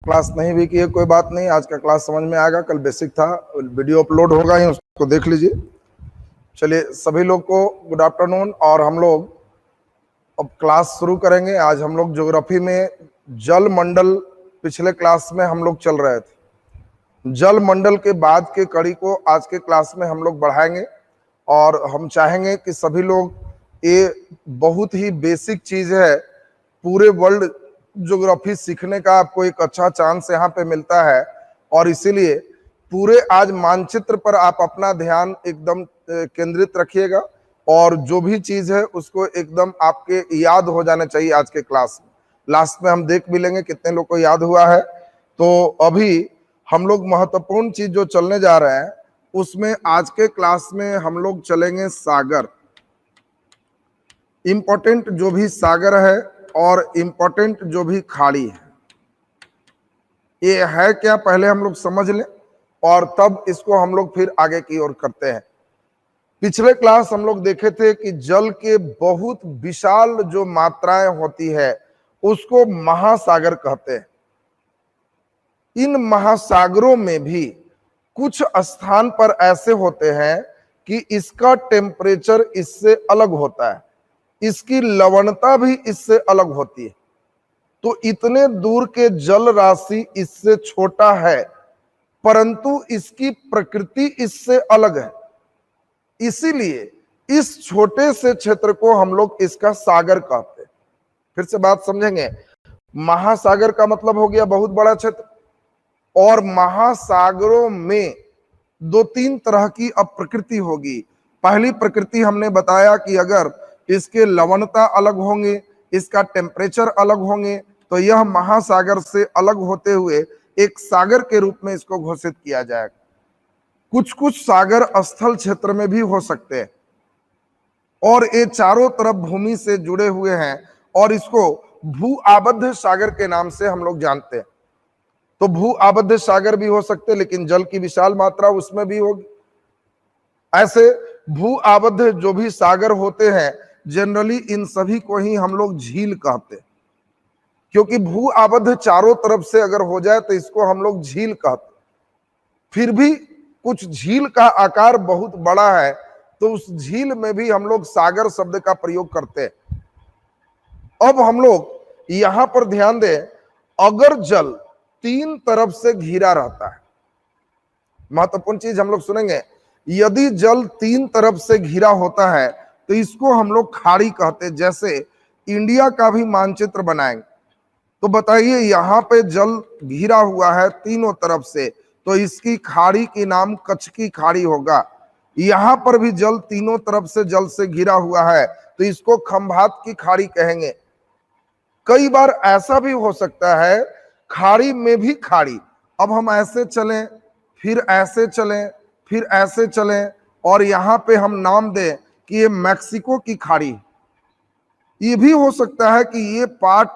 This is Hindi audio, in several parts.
क्लास नहीं भी की है कोई बात नहीं, आज का क्लास समझ में आएगा। कल बेसिक था, वीडियो अपलोड होगा ही, उसको देख लीजिए। चलिए सभी लोग को गुड आफ्टरनून। और हम लोग अब क्लास शुरू करेंगे। आज हम लोग ज्योग्राफी में जल मंडल, पिछले क्लास में हम लोग चल रहे थे। जल मंडल के बाद के कड़ी को आज के क्लास में हम लोग बढ़ाएंगे और हम चाहेंगे कि सभी लोग, ये बहुत ही बेसिक चीज है, पूरे वर्ल्ड ज्योग्राफी सीखने का आपको एक अच्छा चांस यहाँ पे मिलता है। और इसीलिए पूरे आज मानचित्र पर आप अपना ध्यान एकदम केंद्रित रखिएगा और जो भी चीज है उसको एकदम आपके याद हो जाना चाहिए आज के क्लास में। लास्ट में हम देख भी लेंगे कितने लोग को याद हुआ है। तो अभी हम लोग महत्वपूर्ण चीज जो चलने जा रहे हैं उसमें आज के क्लास में हम लोग चलेंगे सागर। इंपॉर्टेंट जो भी सागर है और इंपॉर्टेंट जो भी खाड़ी है, ये है क्या पहले हम लोग समझ लें और तब इसको हम लोग फिर आगे की ओर करते हैं। पिछले क्लास हम लोग देखे थे कि जल के बहुत विशाल जो मात्राएं होती है उसको महासागर कहते हैं। इन महासागरों में भी कुछ स्थान पर ऐसे होते हैं कि इसका टेम्परेचर इससे अलग होता है, इसकी लवणता भी इससे अलग होती है। तो इतने दूर के जल राशि इससे छोटा है परंतु इसकी प्रकृति इससे अलग है, इसीलिए इस छोटे से क्षेत्र को हम लोग इसका सागर कहते हैं। फिर से बात समझेंगे। महासागर का मतलब हो गया बहुत बड़ा क्षेत्र, और महासागरों में दो तीन तरह की अब प्रकृति होगी। पहली प्रकृति हमने बताया कि अगर इसके लवणता अलग होंगे, इसका टेम्परेचर अलग होंगे, तो यह महासागर से अलग होते हुए एक सागर के रूप में इसको घोषित किया जाएगा। कुछ कुछ सागर स्थल क्षेत्र में भी हो सकते हैं और ये चारों तरफ भूमि से जुड़े हुए हैं और इसको भू आबद्ध सागर के नाम से हम लोग जानते हैं। तो भू आबद्ध सागर भी हो सकते हैं लेकिन जल की विशाल मात्रा उसमें भी होगी। ऐसे भू आबद्ध जो भी सागर होते हैं जनरली इन सभी को ही हम लोग झील कहते हैं, क्योंकि भू आबद्ध चारों तरफ से अगर हो जाए तो इसको हम लोग झील कहते हैं। फिर भी कुछ झील का आकार बहुत बड़ा है तो उस झील में भी हम लोग सागर शब्द का प्रयोग करते हैं। अब हम लोग यहां पर ध्यान दें, अगर जल तीन तरफ से घिरा रहता है, महत्वपूर्ण चीज हम लोग सुनेंगे, यदि जल तीन तरफ से घिरा होता है तो इसको हम लोग खाड़ी कहते हैं। जैसे इंडिया का भी मानचित्र बनाएंगे तो बताइए यहां पे जल घिरा हुआ है तीनों तरफ से, तो इसकी खाड़ी की नाम कच्छ की खाड़ी होगा। यहां पर भी जल तीनों तरफ से जल से घिरा हुआ है तो इसको खंभात की खाड़ी कहेंगे। कई बार ऐसा भी हो सकता है खाड़ी में भी खाड़ी, अब हम ऐसे चलें फिर ऐसे चलें फिर ऐसे चलें और यहां पे हम नाम दें कि ये मैक्सिको की खाड़ी। ये भी हो सकता है कि ये पार्ट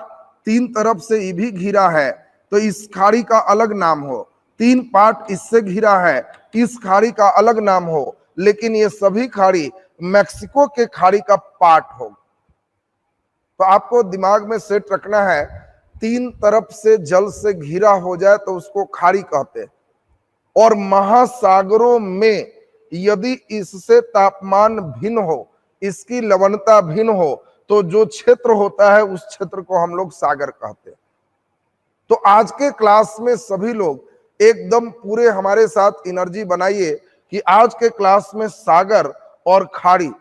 तीन तरफ से ये भी घिरा है तो इस खाड़ी का अलग नाम हो, तीन पार्ट इससे घिरा है इस खाड़ी का अलग नाम हो, लेकिन ये सभी खाड़ी मैक्सिको के खाड़ी का पार्ट हो। तो आपको दिमाग में सेट रखना है, तीन तरफ से जल से घिरा हो जाए तो उसको खाड़ी कहते हैं। और महासागरों में यदि इससे तापमान भिन्न हो, इसकी लवणता भिन्न हो, तो जो क्षेत्र होता है उस क्षेत्र को हम लोग सागर कहते हैं। तो आज के क्लास में सभी लोग एकदम पूरे हमारे साथ एनर्जी बनाइए कि आज के क्लास में सागर और खाड़ी,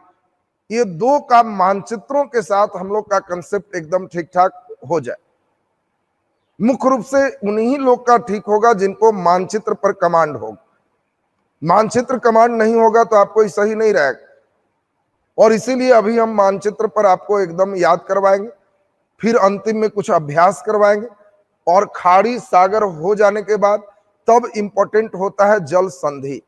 ये दो का मानचित्रों के साथ हम लोग का कंसेप्ट एकदम ठीक ठाक हो जाए। मुख्य रूप से उन्हीं लोग का ठीक होगा जिनको मानचित्र पर कमांड होगा। मानचित्र कमांड नहीं होगा तो आपको सही नहीं रहेगा, और इसीलिए अभी हम मानचित्र पर आपको एकदम याद करवाएंगे, फिर अंतिम में कुछ अभ्यास करवाएंगे और खाड़ी सागर हो जाने के बाद तब इंपॉर्टेंट होता है जल संधि।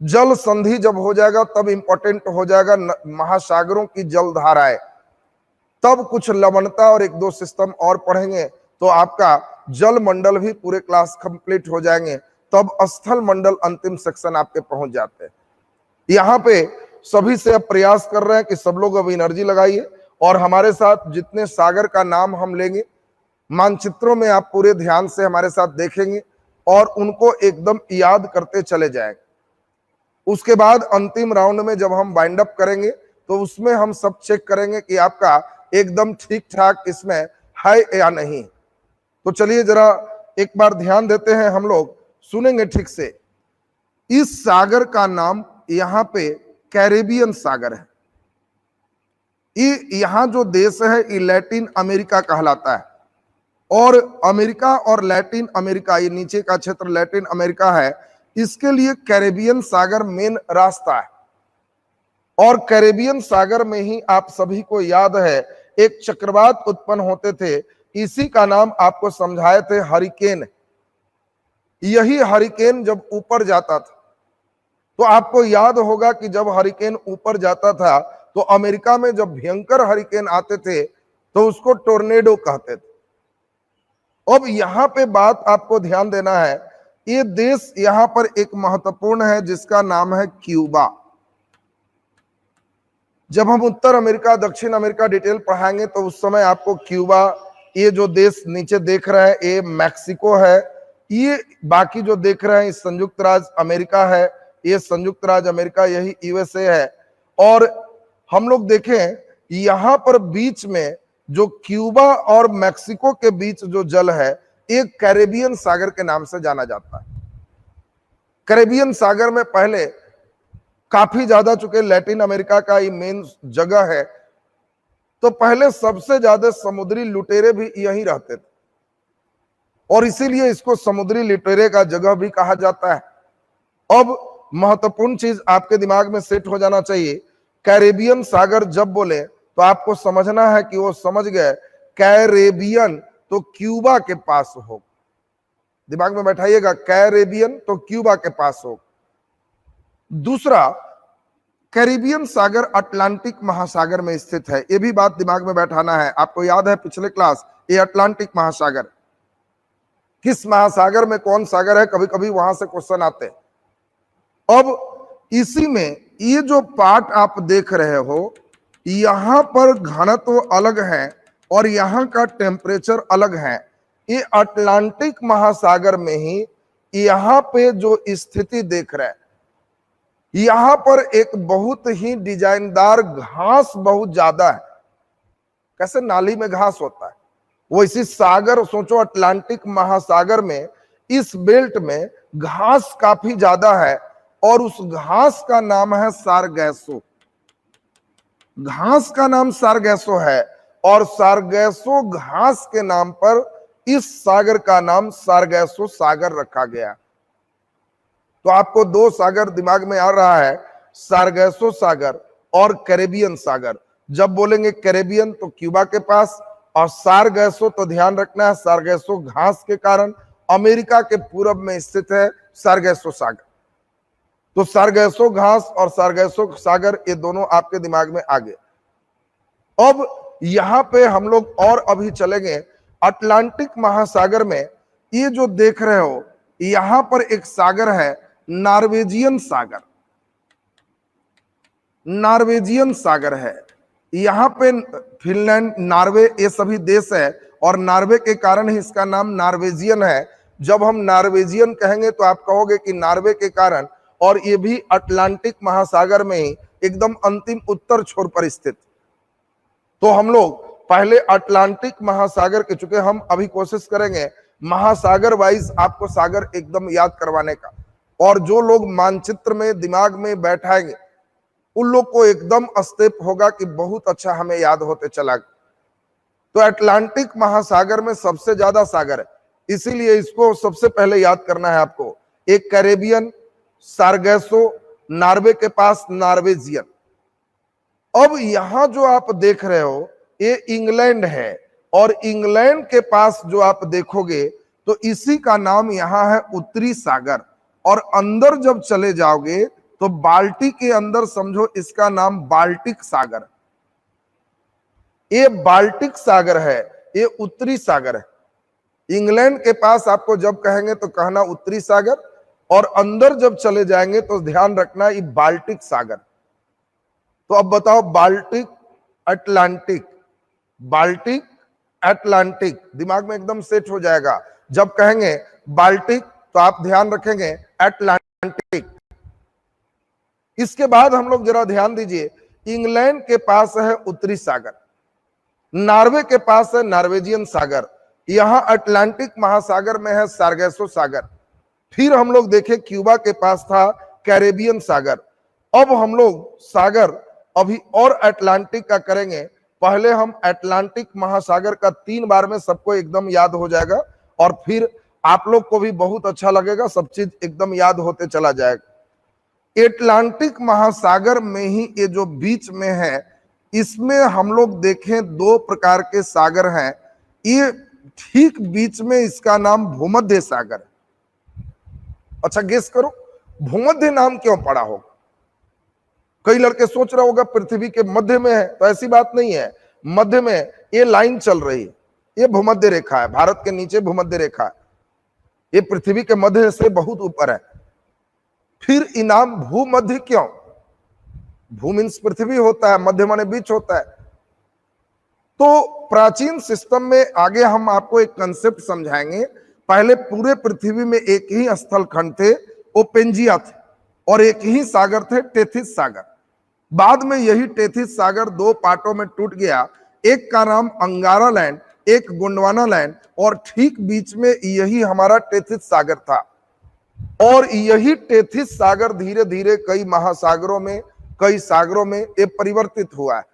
जल संधि जब हो जाएगा तब इंपॉर्टेंट हो जाएगा महासागरों की जल धाराएं। तब कुछ लवणता और एक दो सिस्टम और पढ़ेंगे तो आपका जल मंडल भी पूरे क्लास कंप्लीट हो जाएंगे। तब स्थल मंडल अंतिम सेक्शन आपके पहुंच जाते हैं। यहाँ पे सभी से अब प्रयास कर रहे हैं कि सब लोग अब एनर्जी लगाइए और हमारे साथ जितने सागर का नाम हम लेंगे मानचित्रों में आप पूरे ध्यान से हमारे साथ देखेंगे और उनको एकदम याद करते चले जाएंगे। उसके बाद अंतिम राउंड में जब हम वाइंड अप करेंगे तो उसमें हम सब चेक करेंगे कि आपका एकदम ठीक ठाक इसमें है या नहीं। तो चलिए जरा एक बार ध्यान देते हैं, हम लोग सुनेंगे ठीक से। इस सागर का नाम यहां पे कैरेबियन सागर है। ये यहां जो देश है ये लैटिन अमेरिका कहलाता है, और अमेरिका और लैटिन अमेरिका, ये नीचे का क्षेत्र लैटिन अमेरिका है, इसके लिए कैरेबियन सागर मेन रास्ता है। और कैरेबियन सागर में ही आप सभी को याद है एक चक्रवात उत्पन्न होते थे, इसी का नाम आपको समझाए थे हरिकेन। यही हरिकेन जब ऊपर जाता था तो आपको याद होगा कि जब हरिकेन ऊपर जाता था तो अमेरिका में जब भयंकर हरिकेन आते थे तो उसको टोर्नेडो कहते थे। अब यहां पे बात आपको ध्यान देना है, ये देश यहां पर एक महत्वपूर्ण है जिसका नाम है क्यूबा। जब हम उत्तर अमेरिका दक्षिण अमेरिका डिटेल पढ़ाएंगे तो उस समय आपको क्यूबा, ये जो देश नीचे देख रहे हैं ये मैक्सिको है, ये बाकी जो देख रहे हैं संयुक्त राज्य अमेरिका है, ये संयुक्त राज्य अमेरिका यही यूएसए है। और हम लोग देखें यहां पर बीच में जो क्यूबा और मैक्सिको के बीच जो जल है एक कैरेबियन सागर के नाम से जाना जाता है। कैरेबियन सागर में पहले काफी ज्यादा, चूंकि लैटिन अमेरिका का ये मेन जगह है, तो पहले सबसे ज्यादा समुद्री लुटेरे भी यहीं रहते थे और इसीलिए इसको समुद्री लुटेरे का जगह भी कहा जाता है। अब महत्वपूर्ण चीज आपके दिमाग में सेट हो जाना चाहिए, कैरेबियन सागर जब बोले तो आपको समझना है कि वो समझ गए कैरेबियन तो क्यूबा के पास हो। दिमाग में बैठाइएगा, कैरेबियन तो क्यूबा के पास हो। दूसरा, कैरिबियन सागर अटलांटिक महासागर में स्थित है, यह भी बात दिमाग में बैठाना है। आपको याद है पिछले क्लास, ये अटलांटिक महासागर, किस महासागर में कौन सागर है, कभी कभी वहां से क्वेश्चन आते हैं। अब इसी में ये जो पार्ट आप देख रहे हो, यहां पर घनत्व अलग है और यहां का टेम्परेचर अलग है। ये अटलांटिक महासागर में ही यहां पे जो स्थिति देख रहे हैं, यहां पर एक बहुत ही डिजाइनदार घास बहुत ज्यादा है। कैसे नाली में घास होता है वैसी सागर, सोचो अटलांटिक महासागर में इस बेल्ट में घास काफी ज्यादा है और उस घास का नाम है सारगैसो। घास का नाम सारगैसो है और सारगैसो घास के नाम पर इस सागर का नाम सारगैसो सागर रखा गया। तो आपको दो सागर दिमाग में आ रहा है, सारगैसो सागर और कैरेबियन सागर। जब बोलेंगे कैरेबियन तो क्यूबा के पास, और सारगैसो तो ध्यान रखना है सारगैसो घास के कारण अमेरिका के पूरब में स्थित है सारगैसो सागर। तो सारगैसो घास और सारगैसो सागर ये दोनों आपके दिमाग में आ गए। अब यहां पे हम लोग और अभी चलेंगे अटलांटिक महासागर में। ये जो देख रहे हो यहां पर एक सागर है नॉर्वेजियन सागर। नॉर्वेजियन सागर है, यहां पे फिनलैंड, नॉर्वे ये सभी देश है और नॉर्वे के कारण ही इसका नाम नॉर्वेजियन है। जब हम नॉर्वेजियन कहेंगे तो आप कहोगे कि नॉर्वे के कारण, और ये भी अटलांटिक महासागर में ही एकदम अंतिम उत्तर छोर पर स्थित। तो हम लोग पहले अटलांटिक महासागर के, चुके हम अभी कोशिश करेंगे महासागर वाइज आपको सागर एकदम याद करवाने का, और जो लोग मानचित्र में दिमाग में बैठाएंगे उन लोग को एकदम स्टेप होगा कि बहुत अच्छा हमें याद होते चला। तो अटलांटिक महासागर में सबसे ज्यादा सागर है, इसीलिए इसको सबसे पहले याद करना है आपको। एक कैरेबियन, सारगैसो, नॉर्वे के पास नॉर्वेजियन। अब यहां जो आप देख रहे हो ये इंग्लैंड है, और इंग्लैंड के पास जो आप देखोगे तो इसी का नाम यहां है उत्तरी सागर। और अंदर जब चले जाओगे तो बाल्टिक के अंदर समझो इसका नाम बाल्टिक सागर। ये बाल्टिक सागर है, ये उत्तरी सागर है। इंग्लैंड के पास आपको जब कहेंगे तो कहना उत्तरी सागर, और अंदर जब चले जाएंगे तो ध्यान रखना ये बाल्टिक सागर। तो अब बताओ बाल्टिक, अटलांटिक, बाल्टिक अटलांटिक, दिमाग में एकदम सेट हो जाएगा। जब कहेंगे बाल्टिक तो आप ध्यान रखेंगे अटलांटिक। इसके बाद हम लोग जरा ध्यान दीजिए, इंग्लैंड के पास है उत्तरी सागर, नॉर्वे के पास है नॉर्वेजियन सागर, यहां अटलांटिक महासागर में है सार्गेसो सागर। फिर हम लोग देखें क्यूबा के पास था कैरेबियन सागर। अब हम लोग सागर अभी और अटलांटिक का करेंगे। पहले हम अटलांटिक महासागर का 3 बार में सबको एकदम याद हो जाएगा और फिर आप लोग को भी बहुत अच्छा लगेगा, सब चीज एकदम याद होते चला जाएगा। अटलांटिक महासागर में ही ये जो बीच में है, इसमें हम लोग देखें 2 प्रकार के सागर हैं। ये ठीक बीच में इसका नाम भूमध्य सागर। अच्छा गेस करो भूमध्य नाम क्यों पड़ा होगा? कई लड़के सोच रहा होगा पृथ्वी के मध्य में है, तो ऐसी बात नहीं है। मध्य में ये लाइन चल रही है, ये भूमध्य रेखा है, भारत के नीचे भूमध्य रेखा है, ये पृथ्वी के मध्य से बहुत ऊपर है। फिर इनाम भूमध्य क्यों? भू मीन्स पृथ्वी होता है, मध्य माने बीच होता है। तो प्राचीन सिस्टम में आगे हम आपको एक कंसेप्ट समझाएंगे। पहले पूरे पृथ्वी में एक ही स्थल खंड थे, वो पेंजिया थे, और एक ही सागर थे, टेथिस सागर। बाद में यही टेथिस सागर 2 पार्टों में टूट गया, एक का नाम अंगारा लैंड, एक गोंडवाना लैंड, और ठीक बीच में यही हमारा टेथिस सागर था। और यही टेथिस सागर धीरे धीरे कई महासागरों में, कई सागरों में ये परिवर्तित हुआ है,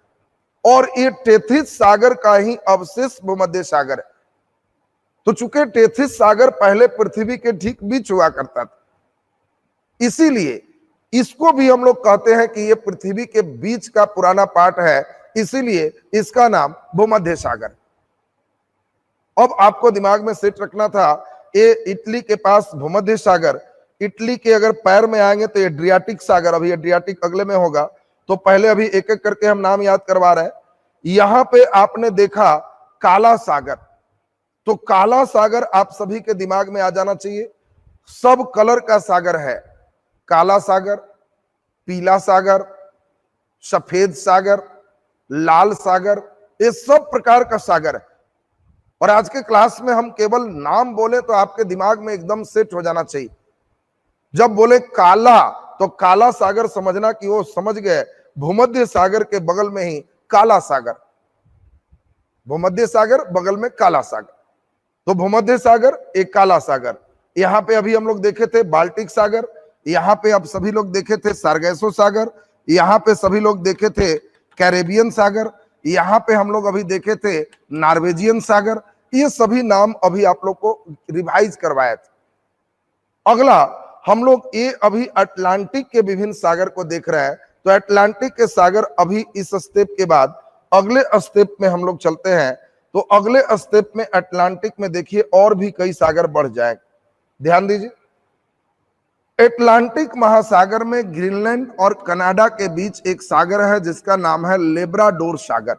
और ये टेथिस सागर का ही अवशेष भूमध्य सागर है। तो चूंकि टेथिस सागर पहले पृथ्वी के ठीक बीच हुआ करता था, इसीलिए इसको भी हम लोग कहते हैं कि ये पृथ्वी के बीच का पुराना पार्ट है, इसीलिए इसका नाम भूमध्य सागर। अब आपको दिमाग में सेट रखना था, ये इटली के पास भूमध्य सागर, इटली के अगर पैर में आएंगे तो एड्रियाटिक सागर, अभी एड्रियाटिक अगले में होगा, तो पहले अभी एक एक करके हम नाम याद करवा रहे हैं। यहां पे आपने देखा काला सागर, तो काला सागर आप सभी के दिमाग में आ जाना चाहिए, सब कलर का सागर है। काला सागर, पीला सागर, सफेद सागर, लाल सागर, ये सब प्रकार का सागर है। और आज के क्लास में हम केवल नाम बोले तो आपके दिमाग में एकदम सेट हो जाना चाहिए। जब बोले काला तो काला सागर समझना कि वो समझ गए भूमध्य सागर के बगल में ही काला सागर, भूमध्य सागर बगल में काला सागर, तो भूमध्य सागर एक काला सागर। यहां पे अभी हम लोग देखे थे बाल्टिक सागर, यहां पे अब सभी लोग देखे थे सार्गेसो सागर, यहां पे सभी लोग देखे थे कैरेबियन सागर, यहां पे हम लोग अभी देखे थे नॉर्वेजियन सागर। ये सभी नाम अभी आप लोग को रिवाइज करवाए थे। अगला हम लोग ये अभी अटलांटिक के विभिन्न सागर को देख रहे हैं, तो अटलांटिक के सागर अभी इस स्टेप के बाद अगले स्टेप में हम लोग चलते हैं। तो अगले स्टेप में अटलांटिक में देखिए और भी कई सागर बढ़ जाएंगे, ध्यान दीजिए। अटलांटिक महासागर में ग्रीनलैंड और कनाडा के बीच एक सागर है जिसका नाम है लेब्राडोर सागर।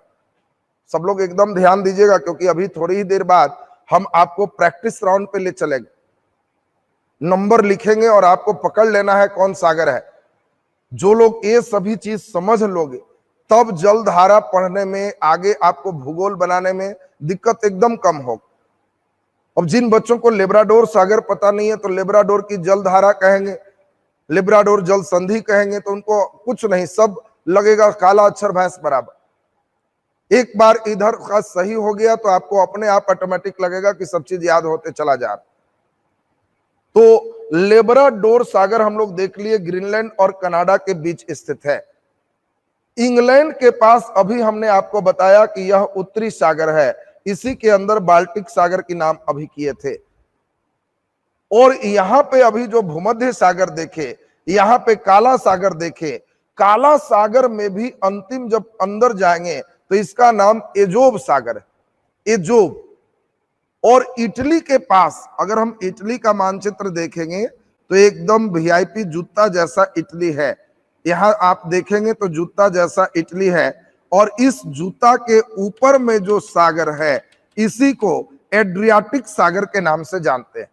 सब लोग एकदम ध्यान दीजिएगा, क्योंकि अभी थोड़ी ही देर बाद हम आपको प्रैक्टिस राउंड पे ले चलेंगे, नंबर लिखेंगे और आपको पकड़ लेना है कौन सागर है। जो लोग ये सभी चीज समझ लोगे तब जलधारा पढ़ने में, आगे आपको भूगोल बनाने में दिक्कत एकदम कम होगी। अब जिन बच्चों को लेब्राडोर सागर पता नहीं है तो लेब्राडोर की जलधारा कहेंगे, लेब्राडोर जल संधि कहेंगे, तो उनको कुछ नहीं, सब लगेगा काला अक्षर भैंस बराबर। एक बार इधर का सही हो गया तो आपको अपने आप ऑटोमेटिक लगेगा कि सब चीज याद होते चला जा रहा। तो लेब्राडोर सागर हम लोग देख लिए, ग्रीनलैंड और कनाडा के बीच स्थित है। इंग्लैंड के पास अभी हमने आपको बताया कि यह उत्तरी सागर है, इसी के अंदर बाल्टिक सागर की नाम अभी किए थे। और यहां पे अभी जो भूमध्य सागर देखे, यहां पे काला सागर देखे, काला सागर में भी अंतिम जब अंदर जाएंगे तो इसका नाम एजोब सागर है, एजोब। और इटली के पास अगर हम इटली का मानचित्र देखेंगे तो एकदम वीआईपी जूता जैसा इटली है, यहां आप देखेंगे तो जूता जैसा इटली है, और इस जूता के ऊपर में जो सागर है इसी को एड्रियाटिक सागर के नाम से जानते हैं।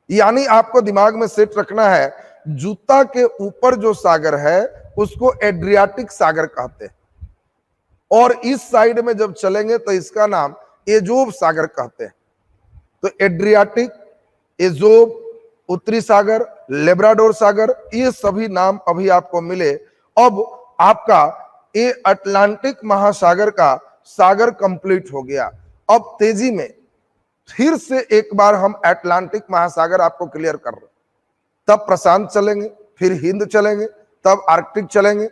यानी आपको दिमाग में सेट रखना है, जूता के ऊपर जो सागर है उसको एड्रियाटिक सागर कहते हैं। और इस साइड में जब चलेंगे तो इसका नाम एजोब सागर कहते हैं। तो एड्रियाटिक, एजोब, उत्तरी सागर, लेब्राडोर सागर, ये सभी नाम अभी आपको मिले। अब आपका ये अटलांटिक महासागर का सागर कंप्लीट हो गया। अब तेजी में फिर से एक बार हम अटलांटिक महासागर आपको क्लियर कर रहे हैं। तब प्रशांत चलेंगे, फिर हिंद चलेंगे, तब आर्कटिक चलेंगे,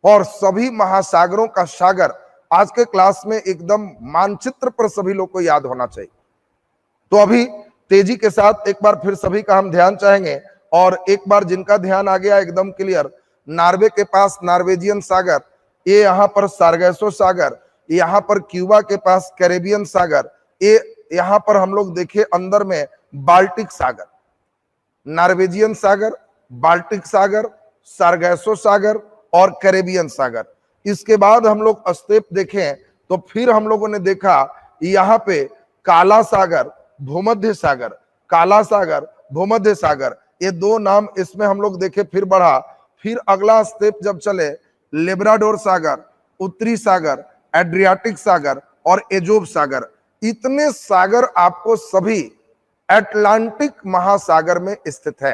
और सभी महासागरों का सागर आज के क्लास में एकदम मानचित्र पर सभी लोग को याद होना चाहिए। तो अभी तेजी के साथ एक बार फिर सभी का हम ध्यान चाहेंगे, और एक बार जिनका ध्यान आ गया एकदम क्लियर, नॉर्वे के पास नॉर्वेजियन सागर, ये यहाँ पर सार्गेसो सागर, यहाँ पर क्यूबा के पास कैरेबियन सागर, ये यहाँ पर हम लोग देखे अंदर में बाल्टिक सागर, नॉर्वेजियन सागर, बाल्टिक सागर, सार्गेसो सागर और कैरेबियन सागर। इसके बाद हम लोग स्टेप देखें तो फिर हम लोगों ने देखा यहाँ पे काला सागर, भूमध्य सागर, काला सागर, भूमध्य सागर, ये दो नाम इसमें हम लोग देखे, फिर बढ़ा। फिर अगला स्टेप जब चले, लेब्राडोर सागर, उत्तरी सागर, एड्रियाटिक सागर और एजोब सागर, इतने सागर आपको सभी अटलांटिक महासागर में स्थित है।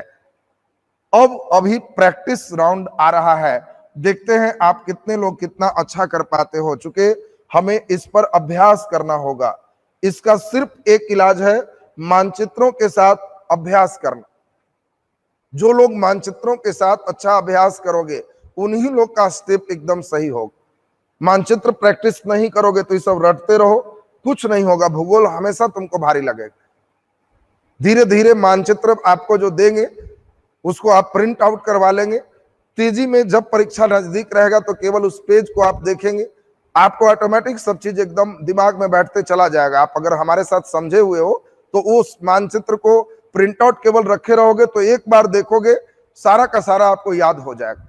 अब अभी प्रैक्टिस राउंड आ रहा है, देखते हैं आप कितने लोग कितना अच्छा कर पाते हो। चूंकि हमें इस पर अभ्यास करना होगा। इसका सिर्फ एक इलाज है, मानचित्रों के साथ अभ्यास करना। जो लोग मानचित्रों के साथ अच्छा अभ्यास करोगे उन्हीं लोग का स्टेप एकदम सही होगा। मानचित्र प्रैक्टिस नहीं करोगे तो ये सब रटते रहो, कुछ नहीं होगा। भूगोल हमेशा तुमको भारी लगेगा। धीरे धीरे मानचित्र आपको जो देंगे उसको आप प्रिंट आउट करवा लेंगे। तेजी में जब परीक्षा नजदीक रहेगा तो केवल उस पेज को आप देखेंगे, आपको ऑटोमेटिक सब चीज एकदम दिमाग में बैठते चला जाएगा। आप अगर हमारे साथ समझे हुए हो तो उस मानचित्र को प्रिंट आउट केवल रखे रहोगे तो एक बार देखोगे सारा का सारा आपको याद हो जाएगा।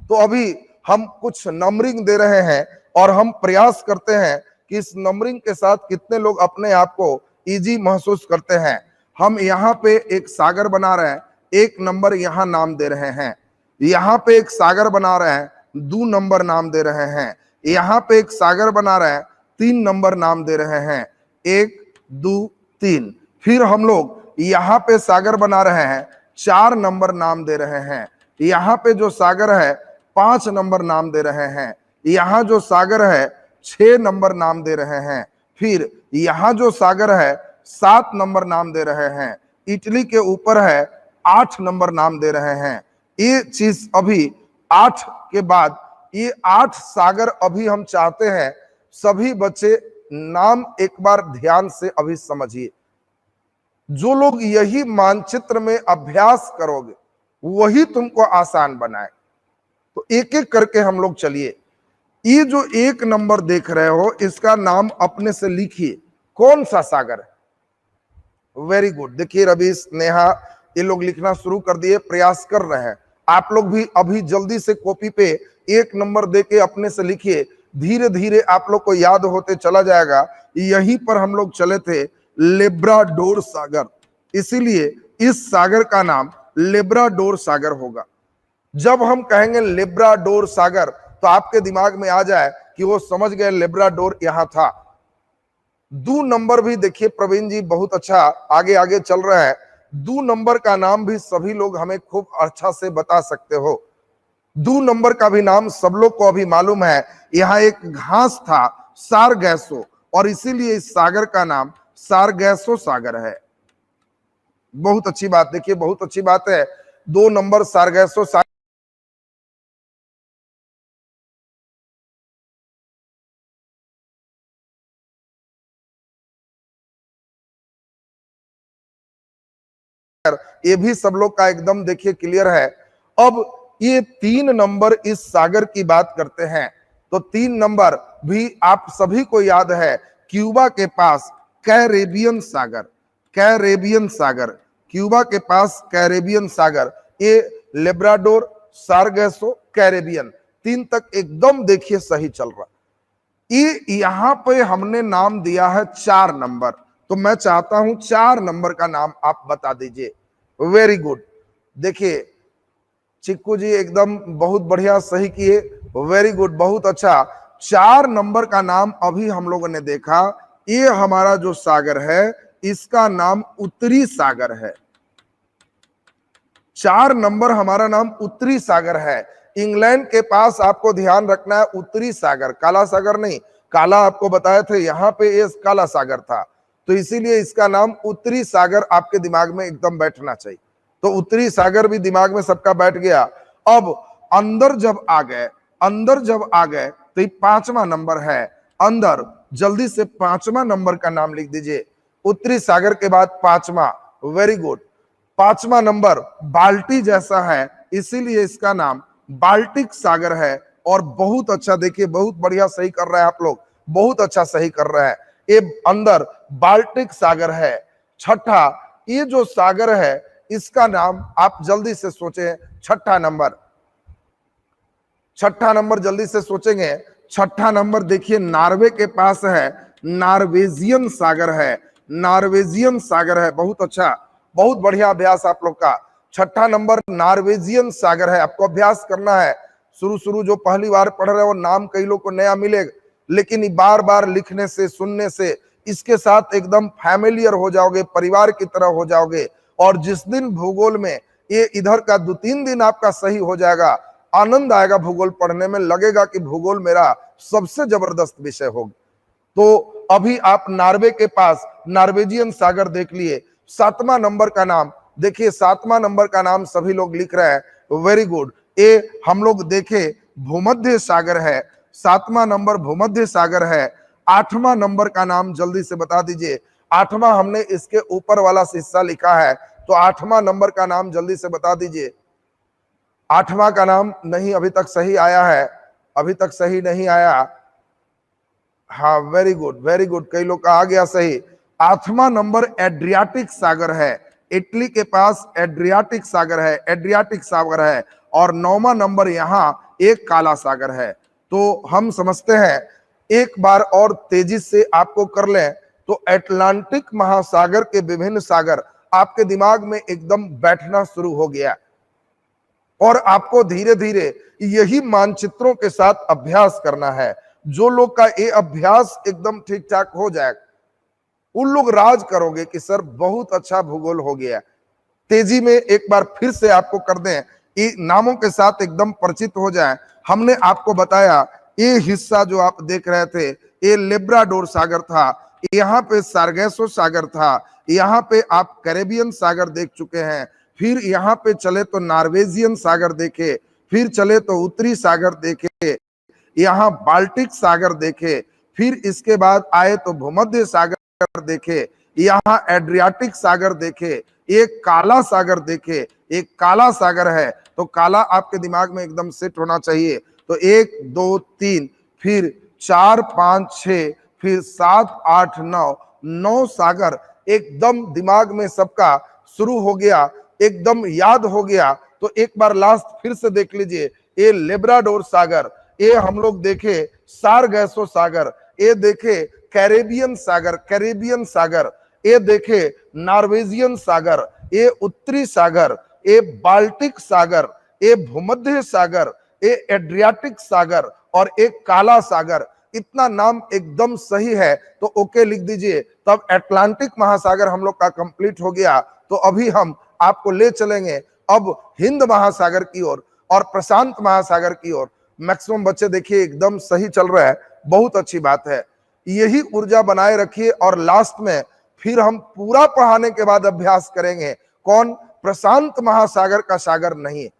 तो अभी हम कुछ नंबरिंग दे रहे हैं और हम प्रयास करते हैं कि इस नंबरिंग के साथ कितने लोग अपने आप को इजी महसूस करते हैं। हम यहाँ पे एक सागर बना रहे हैं, एक नंबर यहाँ नाम दे रहे हैं। यहाँ पे एक सागर बना रहे हैं, 2 नंबर नाम दे रहे हैं। यहाँ पे एक सागर बना रहे हैं, 3 नंबर नाम दे रहे हैं, 1 2 3। फिर हम लोग यहाँ पे सागर बना रहे हैं, 4 नंबर नाम दे रहे हैं। यहाँ पे जो सागर है 5 नंबर नाम दे रहे हैं। यहाँ जो सागर है 6 नंबर नाम दे रहे हैं। फिर यहाँ जो सागर है 7 नंबर नाम दे रहे हैं। इटली के ऊपर है 8 नंबर नाम दे रहे हैं। ये चीज अभी 8 के बाद ये 8 सागर अभी हम चाहते हैं सभी बच्चे नाम एक बार ध्यान से अभी समझिए। जो लोग यही मानचित्र में अभ्यास करोगे वही तुमको आसान बनाए। तो एक एक करके हम लोग चलिए। ये जो 1 नंबर देख रहे हो इसका नाम अपने से लिखिए, कौन सा सागर है? Very good. देखिए रवि, नेहा, ये लोग लिखना शुरू कर दिए, प्रयास कर रहे हैं। आप लोग भी अभी जल्दी से कॉपी पे 1 नंबर देके अपने से लिखिए। धीरे धीरे आप लोग को याद होते चला जाएगा। यहीं पर हम लोग चले थे, लेब्राडोर सागर, इसीलिए इस सागर का नाम लेब्राडोर सागर होगा। जब हम कहेंगे लेब्राडोर सागर तो आपके दिमाग में आ जाए कि वो समझ गए लेब्राडोर यहां था। 2 नंबर भी देखिए प्रवीण जी बहुत अच्छा आगे आगे चल रहा है। 2 नंबर का नाम भी सभी लोग हमें खूब अच्छा से बता सकते हो। 2 नंबर का भी नाम सब लोग को अभी मालूम है। यहाँ एक घास था सारगैसो, और इसीलिए इस सागर का नाम सारगैसो सागर है। बहुत अच्छी बात, देखिए बहुत अच्छी बात है। 2 नंबर सारगैसो सागर ये भी सब लोग का एकदम देखिए क्लियर है। अब ये 3 नंबर इस सागर की बात करते हैं तो 3 नंबर भी आप सभी को याद है, क्यूबा के पास कैरेबियन सागर, कैरेबियन सागर, क्यूबा के पास कैरेबियन सागर, ये लेब्राडोर, सारगैसो, कैरेबियन, 3 तक एकदम देखिए सही चल रहा। ये यहां पे हमने नाम दिया है 4 नंबर, तो मैं चाहता हूं 4 नंबर का नाम आप बता दीजिए। Very good. देखिए चिक्कू जी एकदम बहुत बढ़िया सही किए, वेरी गुड, बहुत अच्छा। 4 नंबर का नाम अभी हम लोगों ने देखा, ये हमारा जो सागर है इसका नाम उत्तरी सागर है। 4 नंबर हमारा नाम उत्तरी सागर है। इंग्लैंड के पास आपको ध्यान रखना है उत्तरी सागर, काला सागर नहीं। काला आपको बताए थे, यहां पे ये काला सागर था, तो इसीलिए इसका नाम उत्तरी सागर आपके दिमाग में एकदम बैठना चाहिए। तो उत्तरी सागर भी दिमाग में सबका बैठ गया। अब अंदर जब आ गए, अंदर जब आ गए तो ये 5वां नंबर है अंदर। जल्दी से 5वां नंबर का नाम लिख दीजिए। उत्तरी सागर के बाद 5वां, वेरी गुड। 5वां नंबर बाल्टी जैसा है, इसीलिए इसका नाम बाल्टिक सागर है। और बहुत अच्छा, देखिए बहुत बढ़िया सही कर रहे हैं आप लोग, बहुत अच्छा सही कर रहे हैं। ये अंदर बाल्टिक सागर है। 6ठा, ये जो सागर है इसका नाम आप जल्दी से सोचें। 6ठा नंबर, 6ठा नंबर जल्दी से सोचेंगे। 6ठा नंबर देखिए नॉर्वे के पास है, नॉर्वेजियन सागर है, नॉर्वेजियन सागर है। बहुत अच्छा, बहुत बढ़िया अभ्यास आप लोग का। 6ठा नंबर नॉर्वेजियन सागर है, आपको अभ्यास करना है। शुरू जो पहली बार पढ़ रहे हो नाम कई लोग को नया मिलेगा, लेकिन बार बार लिखने से, सुनने से इसके साथ एकदम फैमिलियर हो जाओगे, परिवार की तरह हो जाओगे। और जिस दिन भूगोल में ये इधर का 2-3 दिन आपका सही हो जाएगा, आनंद आएगा भूगोल पढ़ने में, लगेगा कि भूगोल मेरा सबसे जबरदस्त विषय होगा। तो अभी आप नॉर्वे के पास नॉर्वेजियन सागर देख लिए। 7वां नंबर का नाम देखिए, 7वां नंबर का नाम सभी लोग लिख रहे हैं, वेरी गुड। ये हम लोग देखे भूमध्य सागर है, 7वां नंबर भूमध्य सागर है। 8वां नंबर का नाम जल्दी से बता दीजिए। 8वां हमने इसके ऊपर वाला हिस्सा लिखा है, तो 8वां नंबर का नाम जल्दी से बता दीजिए। 8वां का नाम नहीं अभी तक सही आया है, अभी तक सही नहीं आया। हाँ वेरी गुड, वेरी गुड, कई लोग का आ गया सही। 8वां नंबर एड्रियाटिक सागर है, इटली के पास एड्रियाटिक सागर है, एड्रियाटिक सागर है। और 9वां नंबर यहाँ एक काला सागर है। तो हम समझते हैं, एक बार और तेजी से आपको कर लें तो अटलांटिक महासागर के विभिन्न सागर आपके दिमाग में एकदम बैठना शुरू हो गया। और आपको धीरे धीरे यही मानचित्रों के साथ अभ्यास करना है। जो लोग का ये अभ्यास एकदम ठीक ठाक हो जाए, उन लोग राज करोगे कि सर बहुत अच्छा भूगोल हो गया। तेजी में एक बार फिर से आपको कर दें, ये नामों के साथ एकदम परिचित हो जाए। हमने आपको बताया ये हिस्सा जो आप देख रहे थे, ये लेब्राडोर सागर था, यहाँ पे सार्गेसो सागर था, यहाँ पे आप कैरेबियन सागर देख चुके हैं। फिर यहाँ पे चले तो नॉर्वेजियन सागर देखे, फिर चले तो उत्तरी सागर देखे, यहाँ बाल्टिक सागर देखे, फिर इसके बाद आए तो भूमध्य सागर देखे, यहाँ एड्रियाटिक सागर देखे, एक काला सागर देखे। एक काला सागर है तो काला आपके दिमाग में एकदम सेट होना चाहिए। तो 1 2 3 फिर 4 5 6 फिर 7 8 9 सागर एकदम दिमाग में सबका शुरू हो गया, एकदम याद हो गया। तो एक बार लास्ट फिर से देख लीजिए। ये लेब्राडोर सागर, ये हम लोग देखे सारगैसो सागर, ये देखे कैरेबियन सागर, कैरेबियन सागर, ये देखे नॉर्वेजियन सागर, ये उत्तरी सागर, ये बाल्टिक सागर, ये भूमध्य सागर, ये एड्रियाटिक सागर और एक काला सागर। इतना नाम एकदम सही है तो ओके लिख दीजिए। तब अटलांटिक महासागर हम लोग का कंप्लीट हो गया। तो अभी हम आपको ले चलेंगे अब हिंद महासागर की ओर और प्रशांत महासागर की ओर। मैक्सिमम बच्चे देखिए एकदम सही चल रहा है, बहुत अच्छी बात है। यही ऊर्जा बनाए रखिए और लास्ट में फिर हम पूरा पढ़ाने के बाद अभ्यास करेंगे कौन प्रशांत महासागर का सागर नहीं है।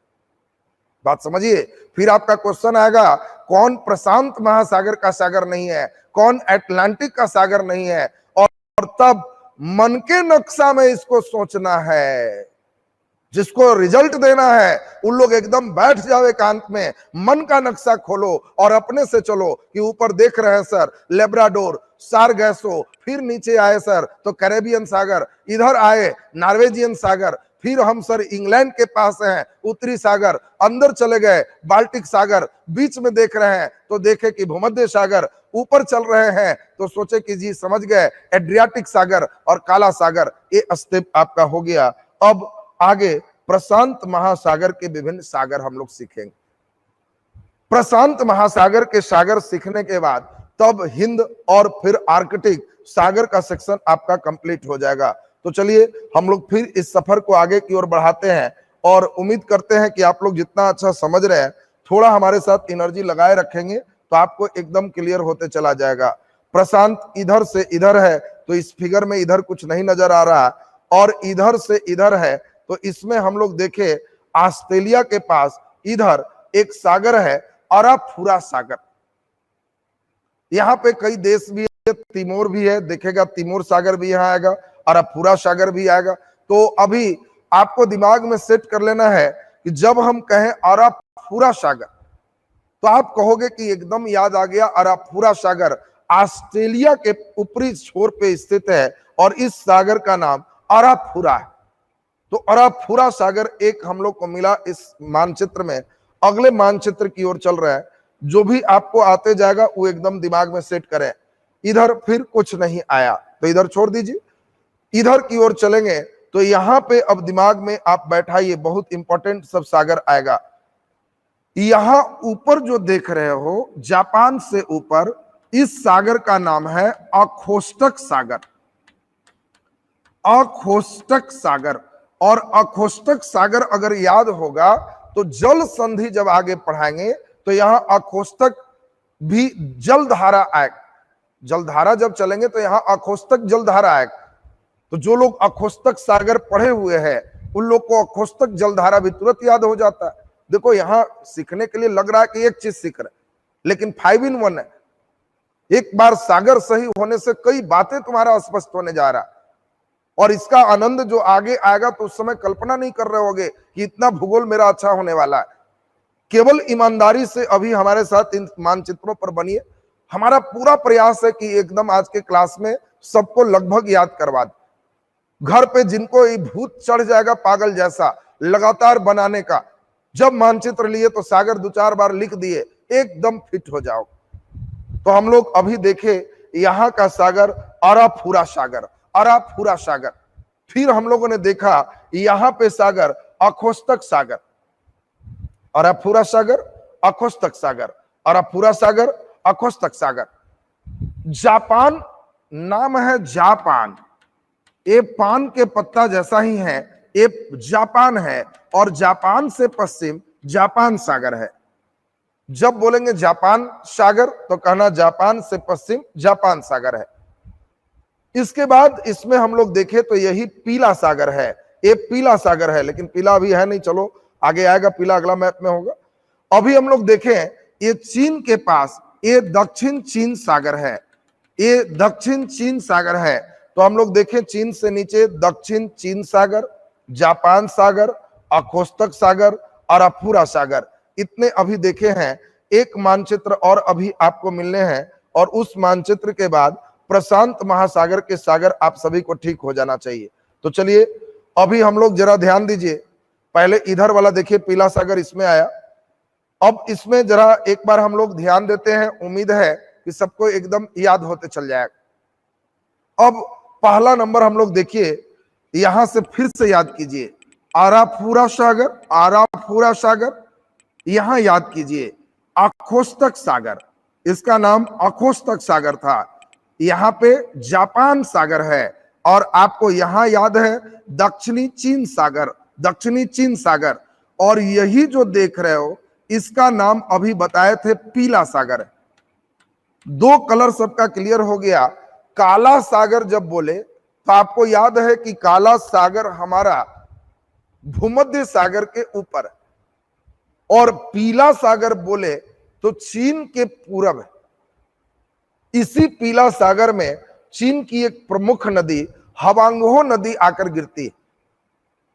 बात समझिए, फिर आपका क्वेश्चन आएगा कौन प्रशांत महासागर का सागर नहीं है, कौन अटलांटिक का सागर नहीं है। और तब मन के नक्शा में इसको सोचना है। जिसको रिजल्ट देना है उन लोग एकदम बैठ जाओ एकांत में, मन का नक्शा खोलो और अपने से चलो कि ऊपर देख रहे हैं सर लेब्राडोर, सारगैसो, फिर नीचे आए सर तो कैरेबियन सागर, इधर आए नॉर्वेजियन सागर, फिर हम सर इंग्लैंड के पास हैं उत्तरी सागर, अंदर चले गए बाल्टिक सागर, बीच में देख रहे हैं तो देखे कि भूमध्य सागर, ऊपर चल रहे हैं तो सोचे कि जी समझ गए एड्रियाटिक सागर और काला सागर। ये स्टेप आपका हो गया। अब आगे प्रशांत महासागर के विभिन्न सागर हम लोग सीखेंगे। प्रशांत महासागर के सागर सीखने के बाद तब हिंद और फिर आर्कटिक सागर का सेक्शन आपका कंप्लीट हो जाएगा। तो चलिए हम लोग फिर इस सफर को आगे की ओर बढ़ाते हैं और उम्मीद करते हैं कि आप लोग जितना अच्छा समझ रहे हैं, थोड़ा हमारे साथ एनर्जी लगाए रखेंगे तो आपको एकदम क्लियर होते चला जाएगा। प्रशांत इधर से इधर है तो इस फिगर में इधर कुछ नहीं नजर आ रहा, और इधर से इधर है तो इसमें हम लोग देखें ऑस्ट्रेलिया के पास इधर एक सागर है अराफुरा सागर। यहाँ पे कई देश भी है, तिमोर भी है, देखेगा तिमोर सागर भी यहाँ आएगा, अराफुरा सागर भी आएगा। तो अभी आपको दिमाग में सेट कर लेना है कि जब हम कहें अराफुरा सागर तो आप कहोगे कि एकदम याद आ गया, अराफुरा सागर ऑस्ट्रेलिया के ऊपरी छोर पे स्थित है और इस सागर का नाम अराफुरा है। तो अराफुरा सागर एक हम लोग को मिला इस मानचित्र में। अगले मानचित्र की ओर चल रहा है, जो भी आपको आते जाएगा वो एकदम दिमाग में सेट करें। इधर फिर कुछ नहीं आया तो इधर छोड़ दीजिए, इधर की ओर चलेंगे तो यहां पे अब दिमाग में आप बैठाइए, बहुत इंपॉर्टेंट सब सागर आएगा। यहां ऊपर जो देख रहे हो जापान से ऊपर, इस सागर का नाम है ओखोत्स्क सागर। ओखोत्स्क सागर, और ओखोत्स्क सागर अगर याद होगा तो जल संधि जब आगे पढ़ाएंगे तो यहां ओखोत्स्क भी जलधारा आएगा। जलधारा जब चलेंगे तो यहां ओखोत्स्क जलधारा आएगा। तो जो लोग ओखोत्स्क सागर पढ़े हुए हैं उन लोग को ओखोत्स्क जलधारा भी तुरंत याद हो जाता है। देखो यहां सीखने के लिए लग रहा है कि एक चीज सीख रहे, लेकिन 5 in 1 है। एक बार सागर सही होने से कई बातें तुम्हारा स्पष्ट होने जा रहा, और इसका आनंद जो आगे आएगा तो उस समय कल्पना नहीं कर रहे होगे कि इतना भूगोल मेरा अच्छा होने वाला है। केवल ईमानदारी से अभी हमारे साथ इन मानचित्रों पर बनिए। हमारा पूरा प्रयास है कि एकदम आज के क्लास में सबको लगभग याद करवा दे। घर पे जिनको ये भूत चढ़ जाएगा पागल जैसा लगातार बनाने का, जब मानचित्र लिए तो सागर 2-4 बार लिख दिए, एकदम फिट हो जाओ। तो हम लोग अभी देखे यहां का सागर अराफुरा सागर, अराफुरा सागर। फिर हम लोगों ने देखा यहां पे सागर ओखोत्स्क सागर, अराफुरा सागर, ओखोत्स्क सागर, अराफुरा सागर, ओखोत्स्क सागर। जापान नाम है जापान, ये पान के पत्ता जैसा ही है, ये जापान है, और जापान से पश्चिम जापान सागर है। जब बोलेंगे जापान सागर तो कहना जापान से पश्चिम जापान सागर है। इसके बाद इसमें हम लोग देखें तो यही पीला सागर है, ये पीला सागर है, लेकिन पीला अभी है नहीं, चलो आगे आएगा, पीला अगला मैप में होगा। अभी हम लोग देखें ये चीन के पास ये दक्षिण चीन सागर है, ये दक्षिण चीन सागर है। तो हम लोग देखें चीन से नीचे दक्षिण चीन सागर, जापान सागर, ओखोत्स्क सागर, अराफुरा सागर, इतने अभी देखे हैं। एक मानचित्र और अभी आपको मिलने हैं, और उस मानचित्र के बाद प्रशांत महासागर के सागर आप सभी को ठीक हो जाना चाहिए। तो चलिए अभी हम लोग जरा ध्यान दीजिए, पहले इधर वाला देखिए पीला सागर इसमें आया। अब इसमें जरा एक बार हम लोग ध्यान देते हैं, उम्मीद है कि सबको एकदम याद होते चल जाएगा। अब पहला नंबर हम लोग देखिए, यहां से फिर से याद कीजिए, अराफुरा सागर, अराफुरा सागर, यहां याद कीजिए ओखोत्स्क सागर, इसका नाम ओखोत्स्क सागर था। यहाँ पे जापान सागर है, और आपको यहां याद है दक्षिणी चीन सागर, दक्षिणी चीन सागर। और यही जो देख रहे हो इसका नाम अभी बताए थे पीला सागर। 2 कलर सबका क्लियर हो गया। काला सागर जब बोले तो आपको याद है कि काला सागर हमारा भूमध्य सागर के ऊपर, और पीला सागर बोले तो चीन के पूरब है। इसी पीला सागर में चीन की एक प्रमुख नदी हवांगहो नदी आकर गिरती है।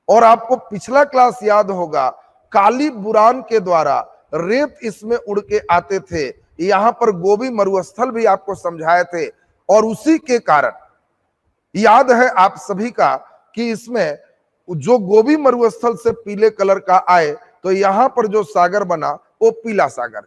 और आपको पिछला क्लास याद होगा, काली बुरान के द्वारा रेत इसमें उड़ के आते थे। यहां पर गोबी मरुस्थल भी आपको समझाए थे, और उसी के कारण याद है आप सभी का कि इसमें जो गोबी मरुस्थल से पीले कलर का आए तो यहां पर जो सागर बना वो पीला सागर।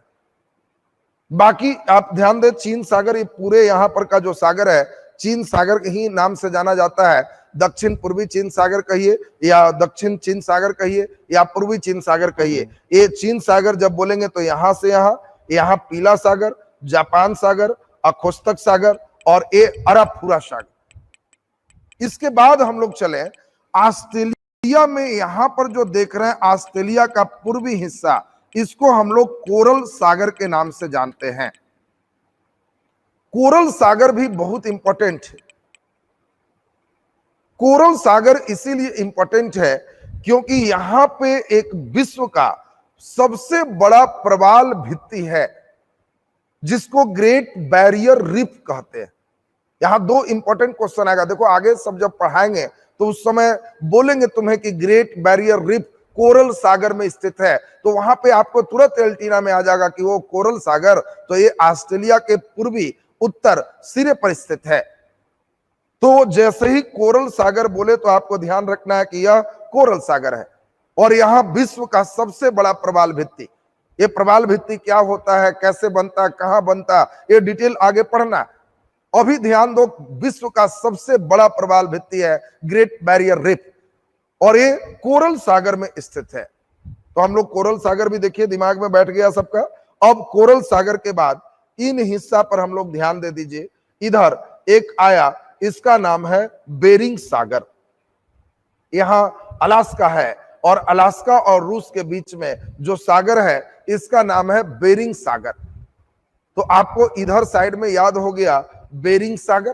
बाकी आप ध्यान दें चीन सागर, ये पूरे यहां पर का जो सागर है चीन सागर के ही नाम से जाना जाता है। दक्षिण पूर्वी चीन सागर कहिए या दक्षिण चीन सागर कहिए या पूर्वी चीन सागर कहिए। ये चीन सागर जब बोलेंगे तो यहां से यहाँ पीला सागर, जापान सागर, अखोस्तक सागर और ये अराफुरा सागर। इसके बाद हम लोग चले ऑस्ट्रेलिया में, यहां पर जो देख रहे हैं ऑस्ट्रेलिया का पूर्वी हिस्सा, इसको हम लोग कोरल सागर के नाम से जानते हैं। कोरल सागर भी बहुत इंपॉर्टेंट है। कोरल सागर इसीलिए इंपॉर्टेंट है क्योंकि यहां पे एक विश्व का सबसे बड़ा प्रवाल भित्ति है जिसको ग्रेट बैरियर रीफ कहते हैं। यहां दो इंपॉर्टेंट क्वेश्चन आएगा, देखो आगे सब जब पढ़ाएंगे तो उस समय बोलेंगे तुम्हें कि ग्रेट बैरियर रीफ कोरल सागर में स्थित है, तो वहां पे आपको तुरंत एंटीना में आ जाएगा कि वो कोरल सागर तो ये ऑस्ट्रेलिया के पूर्वी उत्तर सिरे पर स्थित है। तो जैसे ही कोरल सागर बोले तो आपको ध्यान रखना है कि यह कोरल सागर है और यहां विश्व का सबसे बड़ा प्रवाल भित्ति। ये प्रवाल भित्ति क्या होता है, कैसे बनता, कहां बनता, ये डिटेल आगे पढ़ना। अभी ध्यान दो, विश्व का सबसे बड़ा प्रवाल भित्ति है ग्रेट बैरियर रीफ और ये कोरल सागर में स्थित है। तो हम लोग कोरल सागर भी देखिए, दिमाग में बैठ गया सबका। अब कोरल सागर के बाद इन हिस्सा पर हम लोग ध्यान दे दीजिए, इधर एक आया, इसका नाम है बेरिंग सागर। यहां अलास्का है और अलास्का और रूस के बीच में जो सागर है इसका नाम है बेरिंग सागर। तो आपको इधर साइड में याद हो गया बेरिंग सागर,